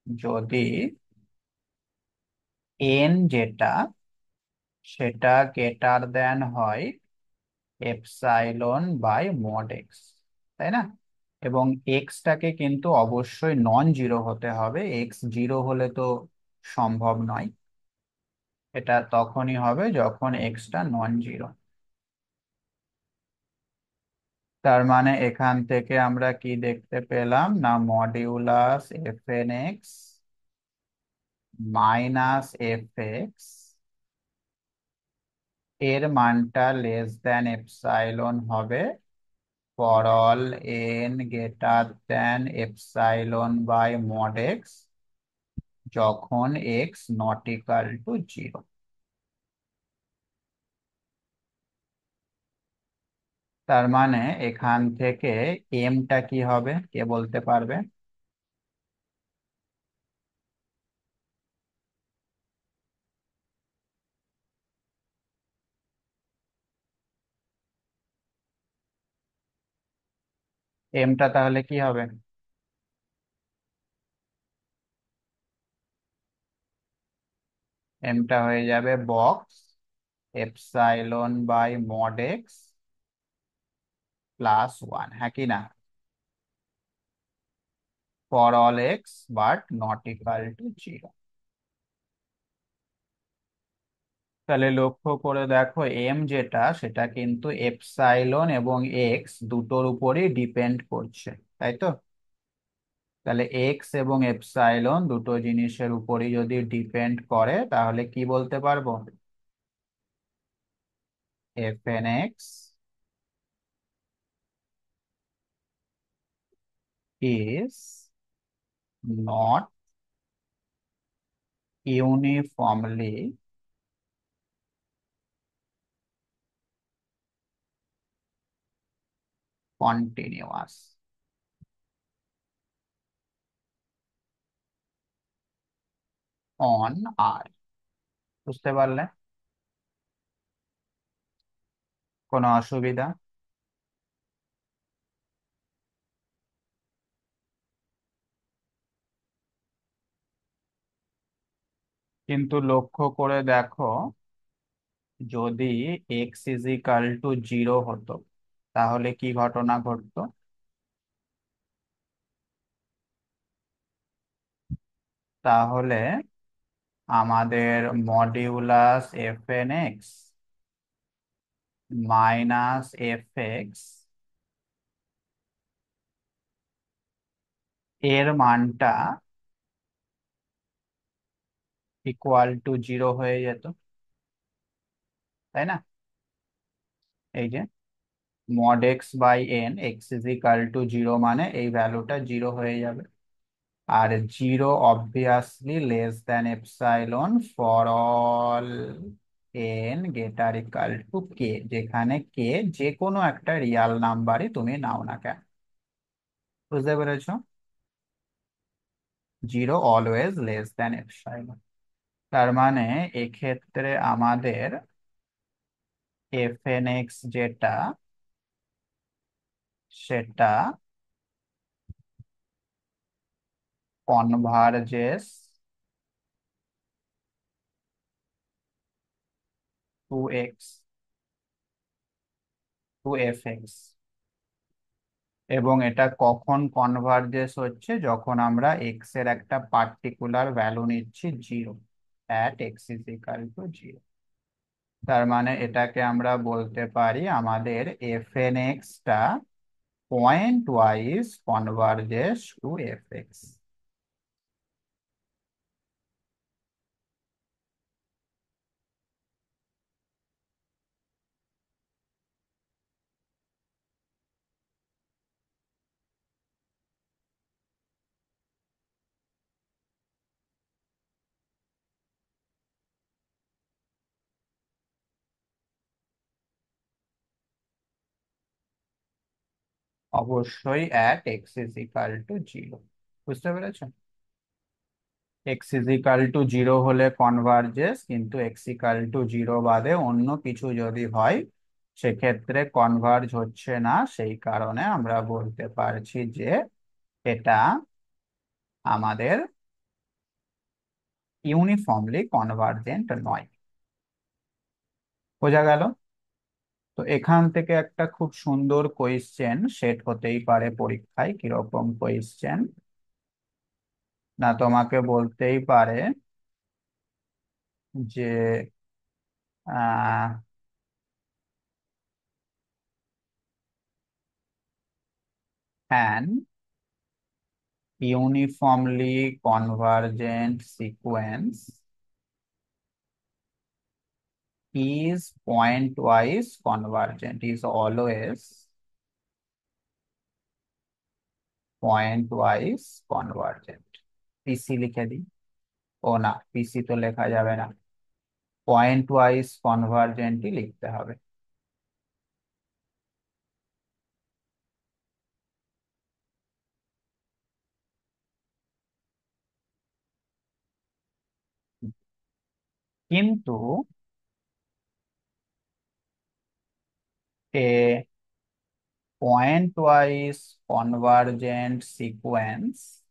যদি n যেটা সেটা গ্রেটার দেন হয় এপসাইলন/মড এক্স, তাই না? এবং এক্সটাকে কিন্তু অবশ্যই নন জিরো হতে হবে, এক্স জিরো হলে তো সম্ভব নয়। এটা তখনই হবে যখন এক্সটা নন জিরো। তার মানে এখান থেকে আমরা কি দেখতে পেলাম না, modulus f n x minus f x এর মানটা লেস দেন এপসাইলন হবে for all n greater than epsilon mod x যখন x not equal to zero. তার মানে এখান থেকে এমটা কি হবে কে বলতে পারবে? এমটা তাহলে কি হবে? এমটা হয়ে যাবে বক্স এপসাইলন/মড এক্স প্লাস ওয়ান, হ্যাঁ কি না, for all x but not equal to zero. তাহলে লক্ষ্য করে দেখো এম যেটা সেটা কিন্তু এপসাইলন এবং এক্স দুটোর উপরই ডিপেন্ড করছে, তাই তো? তাহলে এক্স এবং এপসাইলন দুটো জিনিসের উপরই যদি ডিপেন্ড করে তাহলে কি বলতে পারবো, f n x is not uniformly continuous on R. বুঝতে পারলে? কোনো অসুবিধা? কিন্তু লক্ষ্য করে দেখো যদি x is equal to zero হতো তাহলে কি ঘটনা ঘটতো? তাহলে আমাদের modulus f n x minus f x এর মানটা ইকুয়াল টু 0 হয়ে যেত, তাই না? এই যে mod x by n x is equal to 0 মানে এই ভ্যালুটা 0 হয়ে যাবে। আর 0 obviously less than epsilon for all n greater equal to k, যেখানে কে যে কোনো একটা রিয়াল নাম্বারই তুমি নাও না কেন। বুঝতে পেরেছো? 0 অলওয়েজ লেস দ্যান এপসাইলন। তার মানে এক্ষেত্রে আমাদের এফ এন এক্স যেটা, সেটা converges to x to f x. এবং এটা কখন কনভার্জেস হচ্ছে? যখন আমরা এক্স এর একটা পার্টিকুলার ভ্যালু নিচ্ছি 0, at x is equal to 0। তার মানে এটাকে আমরা বলতে পারি আমাদের এফ এন এক্স টা pointwise converges to f x. অবশ্যই at x is equal to 0। বুঝতে পেরেছো? এক্স ইজ ইকাল টু 0 হলে কনভার্জেস, কিন্তু এক্স ইকাল টু 0 বাদে অন্য কিছু যদি হয় সেক্ষেত্রে কনভার্জ হচ্ছে না। সেই কারণে আমরা বলতে পারছি যে এটা আমাদের ইউনিফর্মলি কনভার্জেন্ট নয়। বোঝা গেল? তো এখান থেকে একটা খুব সুন্দর কোয়েশ্চেন সেট হতেই পারে পরীক্ষায়। কিরকম কোয়েশ্চেন? না, তোমাকে বলতেই পারে যে আহ an uniformly convergent sequence is pointwise convergent, is always pointwise convergent। পিসি লিখে দিই। ও না, পিসি তো লেখা যাবে না, পয়েন্ট ওয়াইজ কনভার্জেন্টই লিখতে হবে। কিন্তু a pointwise convergent sequence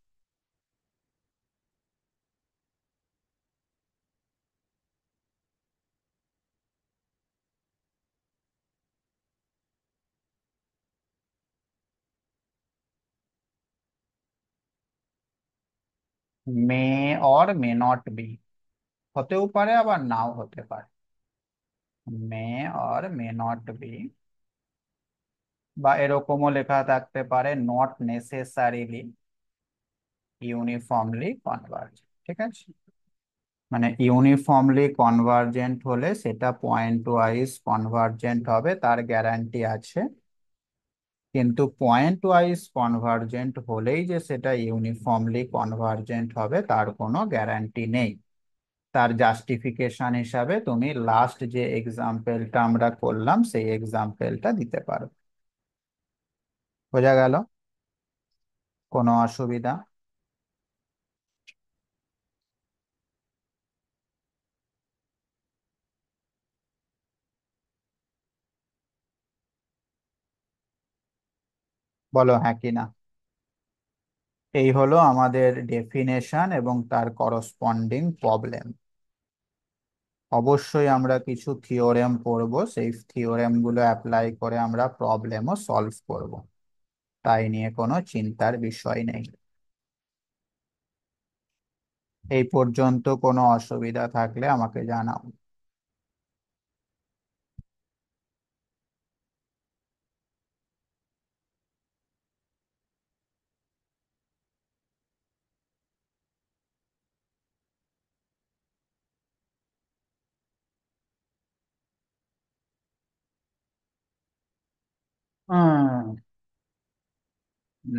may or may not be, হতেও পারে আবার নাও হতে পারে, may or may not be, বা এরকমও লেখা থাকতে পারে নট নেসেসারিলি ইউনিফর্মলি কনভার্জেন্ট। ঠিক আছে? মানে ইউনিফর্মলি কনভার্জেন্ট হলে সেটা পয়েন্ট ওয়াইজ কনভার্জেন্ট হবে, তার গ্যারান্টি আছে। কিন্তু পয়েন্ট ওয়াইজ কনভার্জেন্ট হলেই যে সেটা ইউনিফর্মলি কনভার্জেন্ট হবে তার কোনো গ্যারান্টি নেই। তার জাস্টিফিকেশন হিসাবে তুমি লাস্ট যে এক্সাম্পলটা আমরা করলাম সেই এক্সাম্পলটা দিতে পারো। বোঝা গেল? কোনো অসুবিধা? বলো হ্যাঁ কি না। এই হলো আমাদের ডেফিনেশন এবং তার করসপন্ডিং প্রবলেম। অবশ্যই আমরা কিছু থিওরেম পড়বো, সেই থিওরেম গুলো অ্যাপ্লাই করে আমরা প্রবলেমও সলভ করব, তাই নিয়ে কোনো চিন্তার বিষয় নেই। এই পর্যন্ত কোনো অসুবিধা থাকলে আমাকে জানাও। হুম।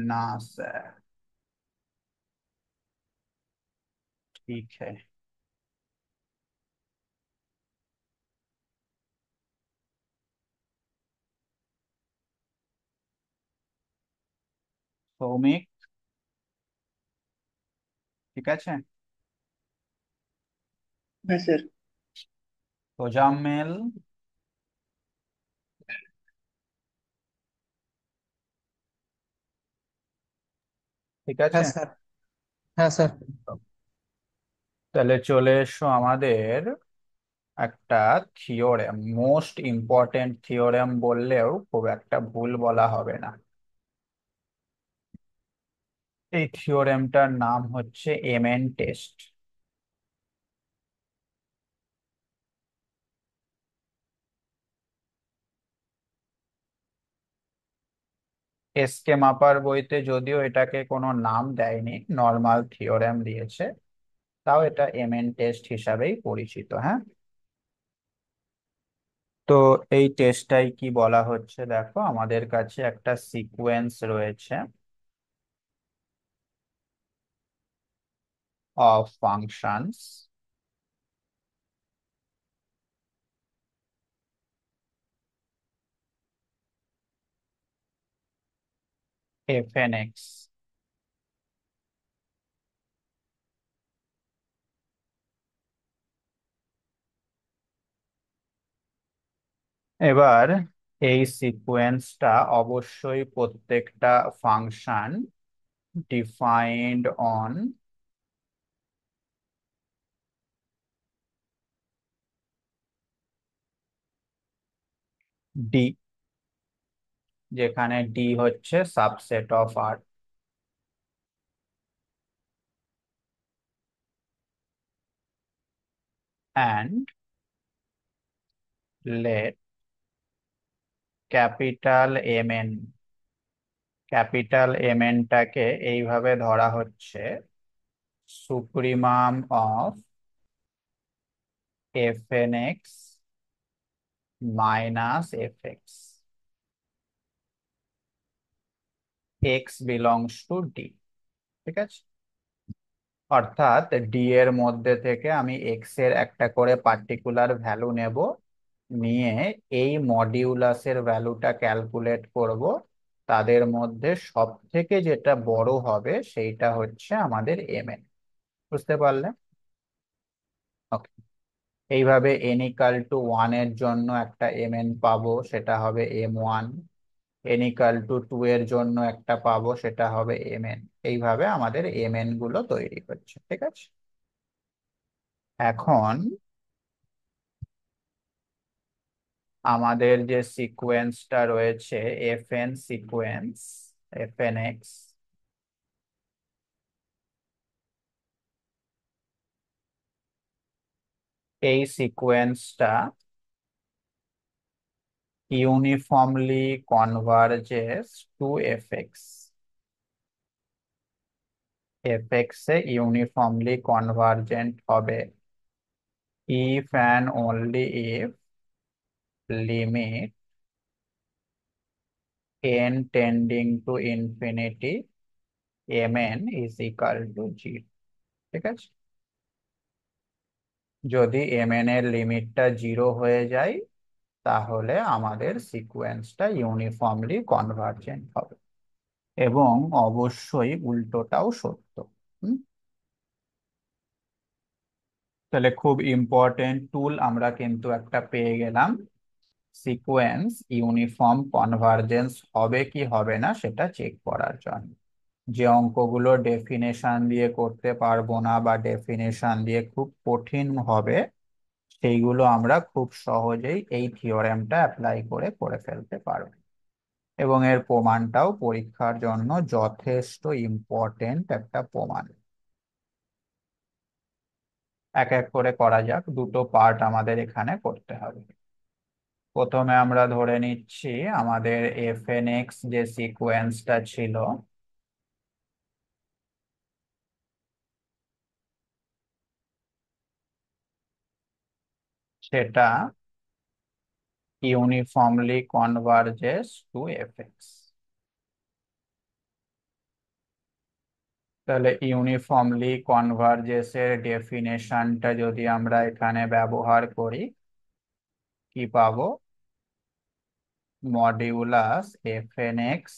ना सर, ठीक है। সৌমিক, ঠিক আছে। হ্যাঁ স্যার। তোজাম্মেল, ঠিক আছে। হ্যাঁ স্যার। হ্যাঁ স্যার। তাহলে চলে এসো আমাদের একটা থিওরেম, মোস্ট ইম্পর্টেন্ট থিওরেম বললেও খুব একটা ভুল বলা হবে না। এই থিওরেমটার নাম হচ্ছে এমএন টেস্ট। এসকে মাপার বইতে যদিও এটাকে কোনো নাম দেয়নি, নর্মাল থিওরেম দিয়েছে, তাও এটা এমএন টেস্ট হিসাবেই পরিচিত, হ্যাঁ। তো এই টেস্টটাই কি বলা হচ্ছে, দেখো আমাদের কাছে একটা সিকোয়েন্স রয়েছে of functions f n x. এবার এই সিকোয়েন্সটা অবশ্যই প্রত্যেকটা ফাংশন ডিফাইন্ড অন ডি, যেখানে ডি হচ্ছে subset of R. And let capital M n, capital M এনটাকে এইভাবে ধরা হচ্ছে supremum of f n x minus f x, x belongs to D, ঠিক আছে। অর্থাৎ ডি এর মধ্যে থেকে আমি এক্স এর একটা করে পার্টিকুলার ভ্যালু নেব, নিয়ে এই মডিউলাসের ভ্যালুটা ক্যালকুলেট করব, তাদের মধ্যে সব থেকে যেটা বড় হবে সেইটা হচ্ছে আমাদের এম এন। বুঝতে পারলে? ওকে। এইভাবে এন ইকাল টু ওয়ান এর জন্য একটা এম এন পাবো, সেটা হবে m one. N equal to two এর জন্য একটা পাবো, সেটা হবে এম এন। এইভাবে আমাদের এম এন গুলো তৈরি হচ্ছে, ঠিক আছে। এখন আমাদের যে সিকোয়েন্সটা রয়েছে f n sequence, f n x, এই সিকোয়েন্সটা uniformly converges to f x. F x এ ইউনিফর্মলি কনভার্জেন্ট হবে if and only if limit n tending to infinity mn is equal to 0, ঠিক আছে। যদি mn এর লিমিটটা 0 হয়ে যায় তাহলে আমাদের সিকোয়েন্সটা ইউনিফর্মলি কনভার্জেন্ট হবে, এবং অবশ্যই উল্টোটাও সত্য। হুম? তাহলে খুব ইম্পর্টেন্ট টুল আমরা কিন্তু একটা পেয়ে গেলাম, সিকোয়েন্স ইউনিফর্ম কনভার্জেন্স হবে কি হবে না সেটা চেক করার জন্য। যে অঙ্কগুলো ডেফিনেশন দিয়ে করতে পারবো না বা ডেফিনেশন দিয়ে খুব কঠিন হবে, সেইগুলো আমরা খুব সহজেই এই থিওরেমটা অ্যাপ্লাই করে করে ফেলতে পারবো, এবং এর প্রমাণটাও পরীক্ষার জন্য যথেষ্ট ইম্পর্টেন্ট একটা প্রমাণ। এক এক করে করা যাক, দুটো পার্ট আমাদের এখানে করতে হবে। প্রথমে আমরা ধরে নিচ্ছি আমাদের এফ এন এক্স যে সিকোয়েন্সটা ছিল সেটা uniformly converges to f x. তাহলে ইউনিফর্মলি কনভার্জেসের ডেফিনেশনটা যদি আমরা এখানে ব্যবহার করি, কি পাবো? Modulus f n x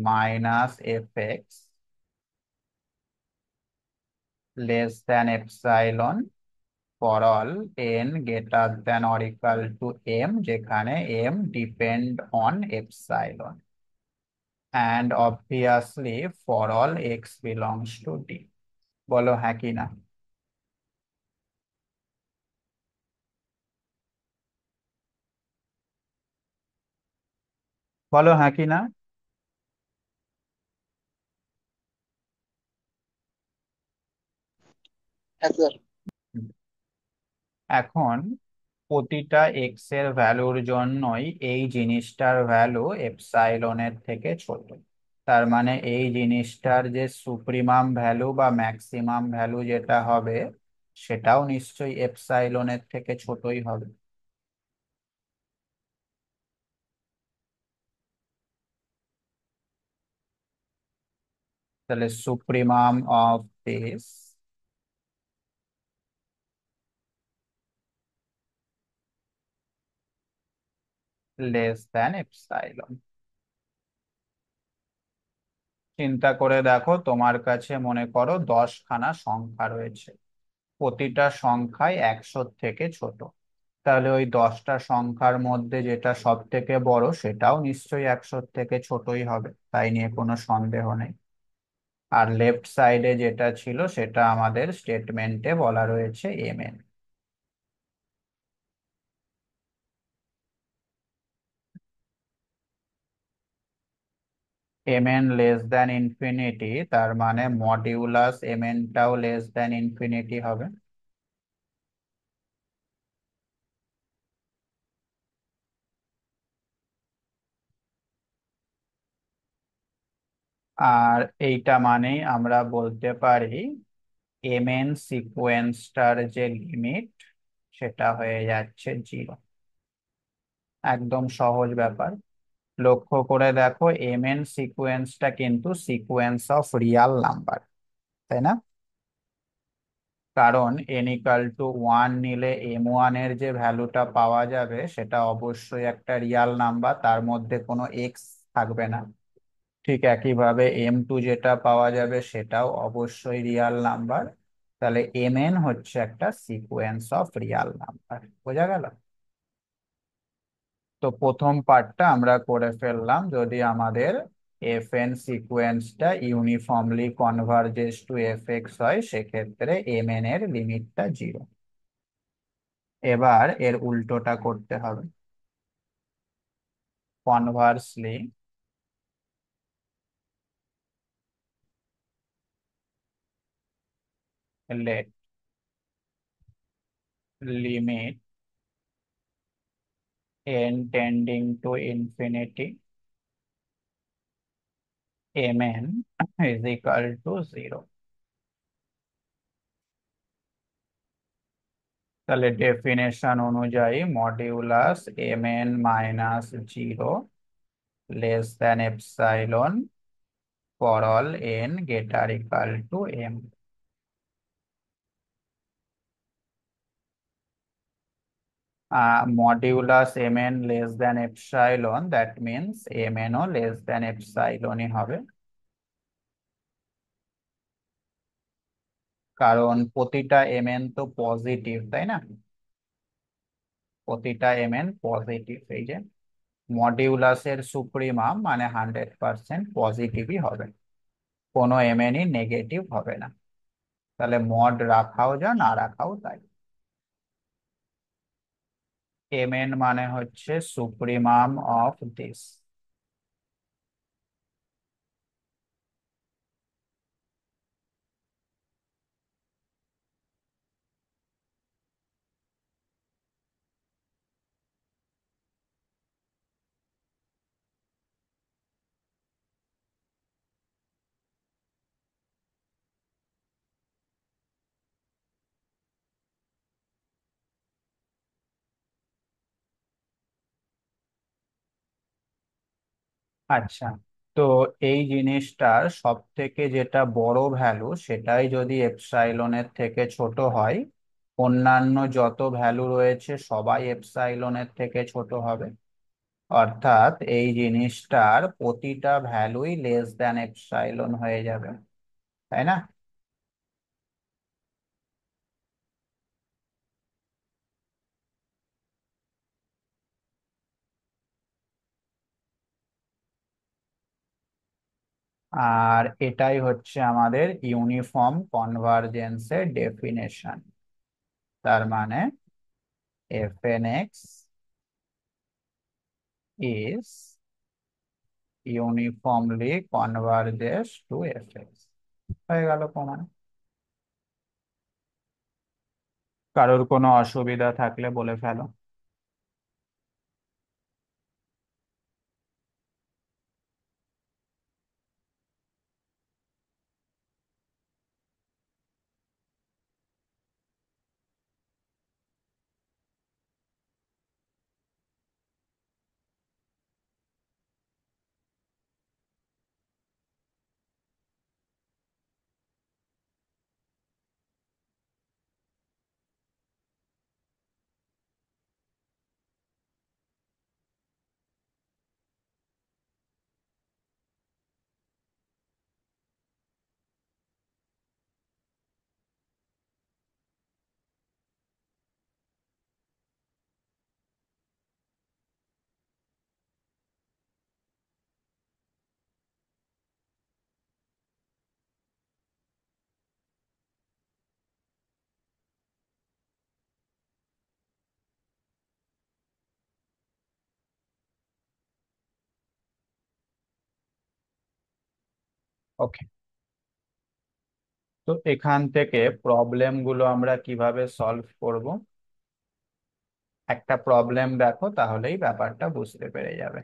minus f x less than epsilon for all n greater than or equal to m, যেখানে m depend on epsilon, and obviously for all x belongs to D. বলো হ্যাঁ কি না? বলো হ্যাঁ কি না? হ্যাঁ স্যার। হুম। এখন প্রতিটা এক্স এর ভ্যালুর জন্যই এই জিনিসটার ভ্যালু এপসাইলনের থেকে ছোট। তার মানে এই জিনিসটার যে সুপ্রিমাম ভ্যালু বা ম্যাক্সিমাম ভ্যালু যেটা হবে, সেটাও নিশ্চয়ই এপসাইলনের থেকে ছোটই হবে। তাহলে supremum of this less than epsilon. চিন্তা করে দেখো, তোমার কাছে মনে করো 10খানা সংখ্যা রয়েছে, প্রতিটা সংখ্যাই 100 থেকে ছোট। তাহলে ওই 10টা সংখ্যার মধ্যে যেটা সব থেকে বড় সেটাও নিশ্চয়ই 100 থেকে ছোটই হবে, তাই নিয়ে কোনো সন্দেহ নেই। আর লেফট সাইডে যেটা ছিল সেটা আমাদের স্টেটমেন্টে বলা রয়েছে M n. M n less than infinity, তার মানে মডিউলাস এম এনটাও লেস দ্যান ইনফিনিটি হবে। আর এইটা মানেই আমরা বলতে পারি এম এন সিকোয়েন্সটার যে লিমিট সেটা হয়ে যাচ্ছে 0। একদম সহজ ব্যাপার। লক্ষ্য করে দেখো, এম এন সিকোয়েন্সটা কিন্তু সিকোয়েন্স অফ রিয়াল নাম্বার, তাই না? কারণ এন ইকাল টু 1 নিলে M1 এর যে ভ্যালুটা পাওয়া যাবে সেটা অবশ্যই একটা রিয়াল নাম্বার, তার মধ্যে কোনো এক্স থাকবে না। ঠিক একইভাবে M2 যেটা পাওয়া যাবে সেটাও অবশ্যই রিয়াল নাম্বার। তাহলে এম এন হচ্ছে একটা সিকোয়েন্স অফ রিয়াল নাম্বার। বোঝা গেল? তো প্রথম পার্টটা আমরা করে ফেললাম। যদি আমাদের এফ এন সিকোয়েন্সটা uniformly converges to f x হয়, সেক্ষেত্রে এম এন এর লিমিটটা 0। এবার এর উল্টোটা করতে হবে। Conversely let limit n tending to infinity mn is equal to 0। তাহলে ডেফিনেশন অনুযায়ী modulus mn minus 0 less than epsilon for all n greater equal to m। Modulus mn less than epsilon, that means mn ও less than এপসাইলনই হবে, কারণ প্রতিটা mn তো positive, তাই না? প্রতিটা mn পজিটিভ। এই যে মডিউলাসের সুপ্রিমাম মানে 100% পজিটিভই হবে, কোনো mnই নেগেটিভ হবে না। তাহলে মড রাখাও যা, না রাখাও তাই। mn মানে হচ্ছে সুপ্রিমাম অফ দিস। আচ্ছা, তো এই জিনিসটার সব থেকে যেটা বড় ভ্যালু সেটাই যদি এপসাইলনের থেকে ছোট হয়, অন্যান্য যত ভ্যালু রয়েছে সবাই এপসাইলনের থেকে ছোট হবে। অর্থাৎ এই জিনিসটার প্রতিটা ভ্যালুই লেস দ্যান এপসাইলন হয়ে যাবে, তাই না? আর এটাই হচ্ছে আমাদের ইউনিফর্ম কনভারজেন্সের ডেফিনেশন। তার মানে f n x is uniformly converges to f x. হয়ে গেল প্রমাণ। কারোর কোনো অসুবিধা থাকলে বলে ফেলো। ওকে, তো এখান থেকে প্রবলেম গুলো আমরা কিভাবে সলভ করব? একটা প্রবলেম দেখো, তাহলেই ব্যাপারটা বুঝতে পেরে যাবে।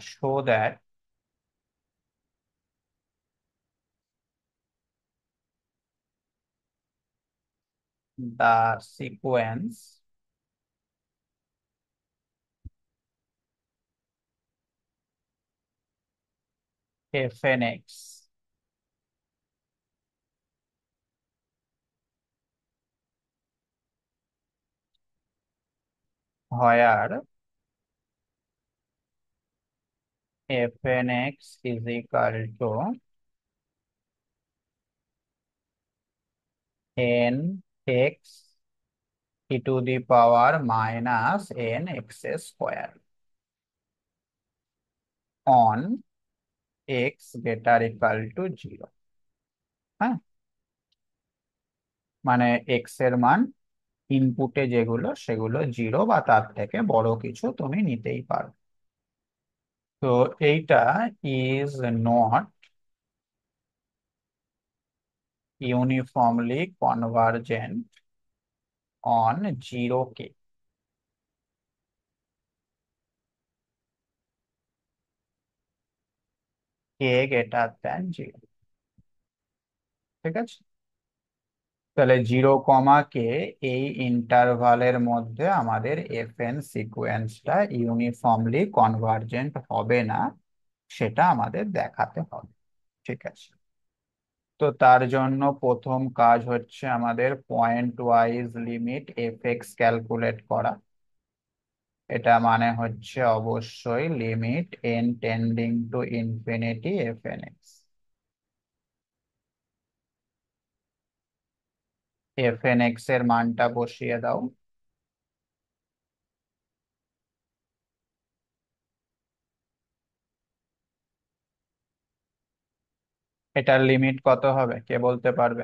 Show that the sequence fnx where fnx is equal to nx e to the power minus nx square on x greater equal to 0। হ্যাঁ, মানে এক্স এর মান ইনপুটে যেগুলো সেগুলো 0 বা তার থেকে বড় কিছু তুমি নিতেই পারো। তো এইটা is not uniformly convergent on 0 K. K greater than 0। ঠিক আছে, তাহলে 0, এই ইন্টারভালের মধ্যে আমাদের এফ এন সিকোয়েন্সটা ইউনিফর্মলি কনভার্জেন্ট হবে না, সেটা আমাদের দেখাতে হবে। ঠিক আছে, তো তার জন্য প্রথম কাজ হচ্ছে আমাদের point wise limit F x calculate করা। এটা মানে হচ্ছে অবশ্যই limit N trending to infinity F n x. F n x এর মানটা বসিয়ে দাও। এটার লিমিট কত হবে কে বলতে পারবে?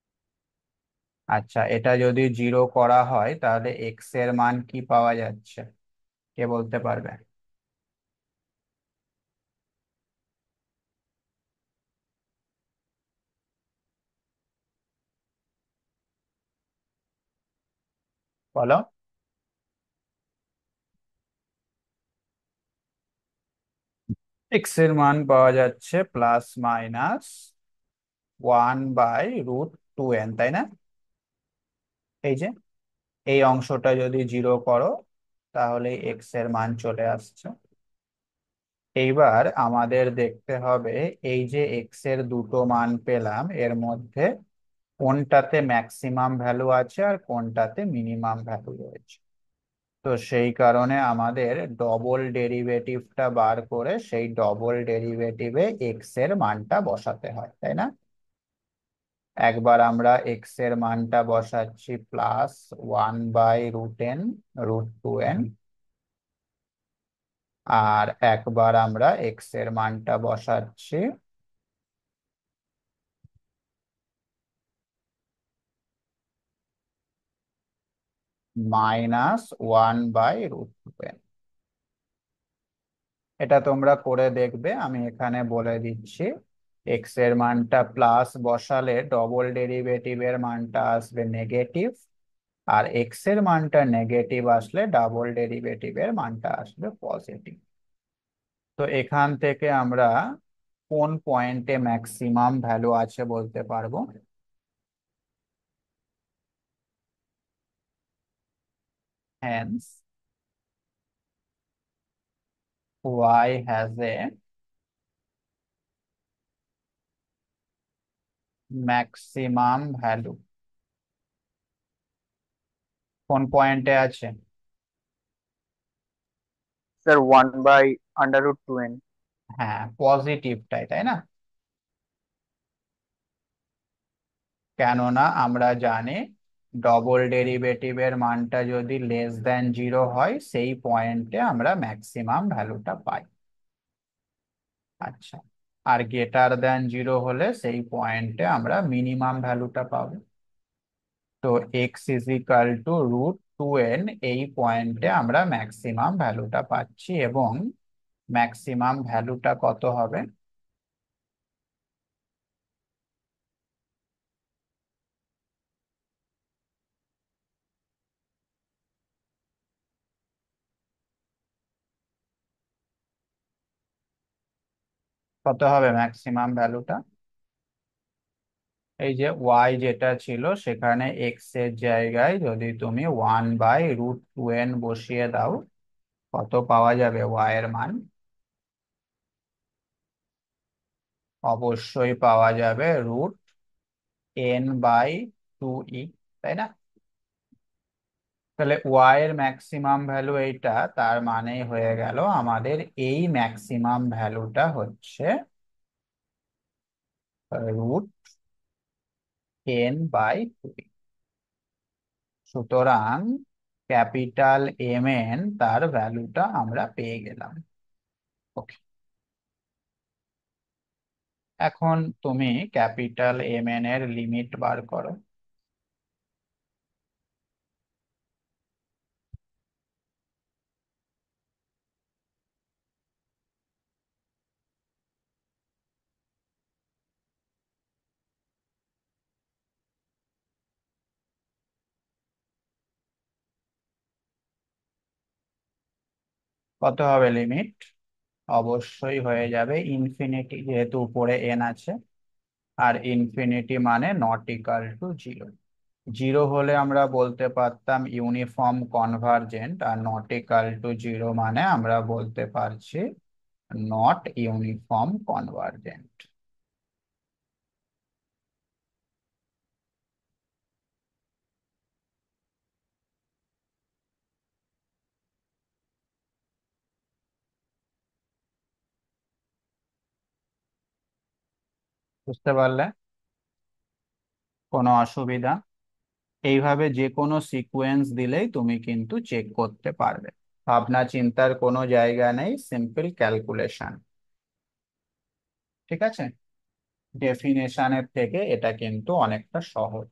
আচ্ছা, এটা যদি 0 করা হয় তাহলে এক্স এর মান কি পাওয়া যাচ্ছে, কে বলতে পারবে? বলো। এক্স এর মান পাওয়া যাচ্ছে +/-1/√2n, তাই না? এই যে এই অংশটা যদি 0 করো তাহলে এক্স এর মান চলে আসছে। এইবার আমাদের দেখতে হবে এই যে এক্স এর দুটো মান পেলাম এর মধ্যে কোনটাতে ম্যাক্সিমাম ভ্যালু আছে আর কোনটাতে মিনিমাম ভ্যালু রয়েছে। তো সেই কারণে আমাদের ডবল ডেরিভেটিভটা বার করে সেই ডবল ডেরিভেটিভে এক্স এর মানটা বসাতে হয়, তাই না? একবার আমরা এক্স এর মানটা বসাচ্ছি +1/√n√2n, আর একবার আমরা এক্স এর মানটা বসাচ্ছি -1/√2n। এটা তোমরা করে দেখবে, আমি এখানে বলে দিচ্ছি। এক্স এর মানটা প্লাস বসালে ডবল ডেরিভেটিভের মানটা আসবে নেগেটিভ, আর এক্স এর মানটা নেগেটিভ আসলে ডাবল ডেরিভেটিভের মানটা আসবে পজিটিভ। তো এখান থেকে আমরা কোন পয়েন্টে ম্যাক্সিমাম ভ্যালু আছে বলতে পারবো? Hence y has a maximum value। কোন পয়েন্টে আছে? Sir 1/√2n। হ্যাঁ, পজিটিভটাই, তাই না? কেননা আমরা জানি ডবল ডেরিভেটিভের মানটা যদি <0 হয় সেই পয়েন্টে আমরা ম্যাক্সিমাম ভ্যালুটা পাই। আচ্ছা, আর >0 হলে সেই পয়েন্টে আমরা মিনিমাম ভ্যালুটা পাবো। তো x √2n, এই পয়েন্টে আমরা ম্যাক্সিমাম ভ্যালুটা পাচ্ছি, এবং ম্যাক্সিমাম ভ্যালুটা কত হবে? কত হবে ম্যাক্সিমাম ভ্যালুটা? এই যে y যেটা ছিল সেখানে x এর জায়গায় যদি তুমি 1/√2n বসিয়ে দাও, কত পাওয়া যাবে y এর মান? অবশ্যই পাওয়া যাবে √n/2e, তাই না? তাহলে y এর ম্যাক্সিমাম ভ্যালু এইটা, তার মানেই হয়ে গেল আমাদের এই ম্যাক্সিমাম ভ্যালুটা হচ্ছে √n/2e। সুতরাং ক্যাপিটাল এম এন তার ভ্যালুটা আমরা পেয়ে গেলাম। ওকে, এখন তুমি ক্যাপিটাল এম এন এর লিমিট বার করো। কত হবে লিমিট? অবশ্যই হয়ে যাবে ইনফিনিটি, যেহেতু উপরে এন আছে, আর ইনফিনিটি মানে ≠ 0। 0 হলে আমরা বলতে পারতাম ইউনিফর্ম কনভার্জেন্ট, আর ≠ 0 মানে আমরা বলতে পারছি নট ইউনিফর্ম কনভার্জেন্ট। বুঝতে পারলে? কোনো অসুবিধা? এইভাবে যে কোনো সিকোয়েন্স দিলেই তুমি কিন্তু চেক করতে পারবে, ভাবনা চিন্তার কোনো জায়গা নেই, সিম্পল ক্যালকুলেশন। ঠিক আছে, ডেফিনেশনের থেকে এটা কিন্তু অনেকটা সহজ।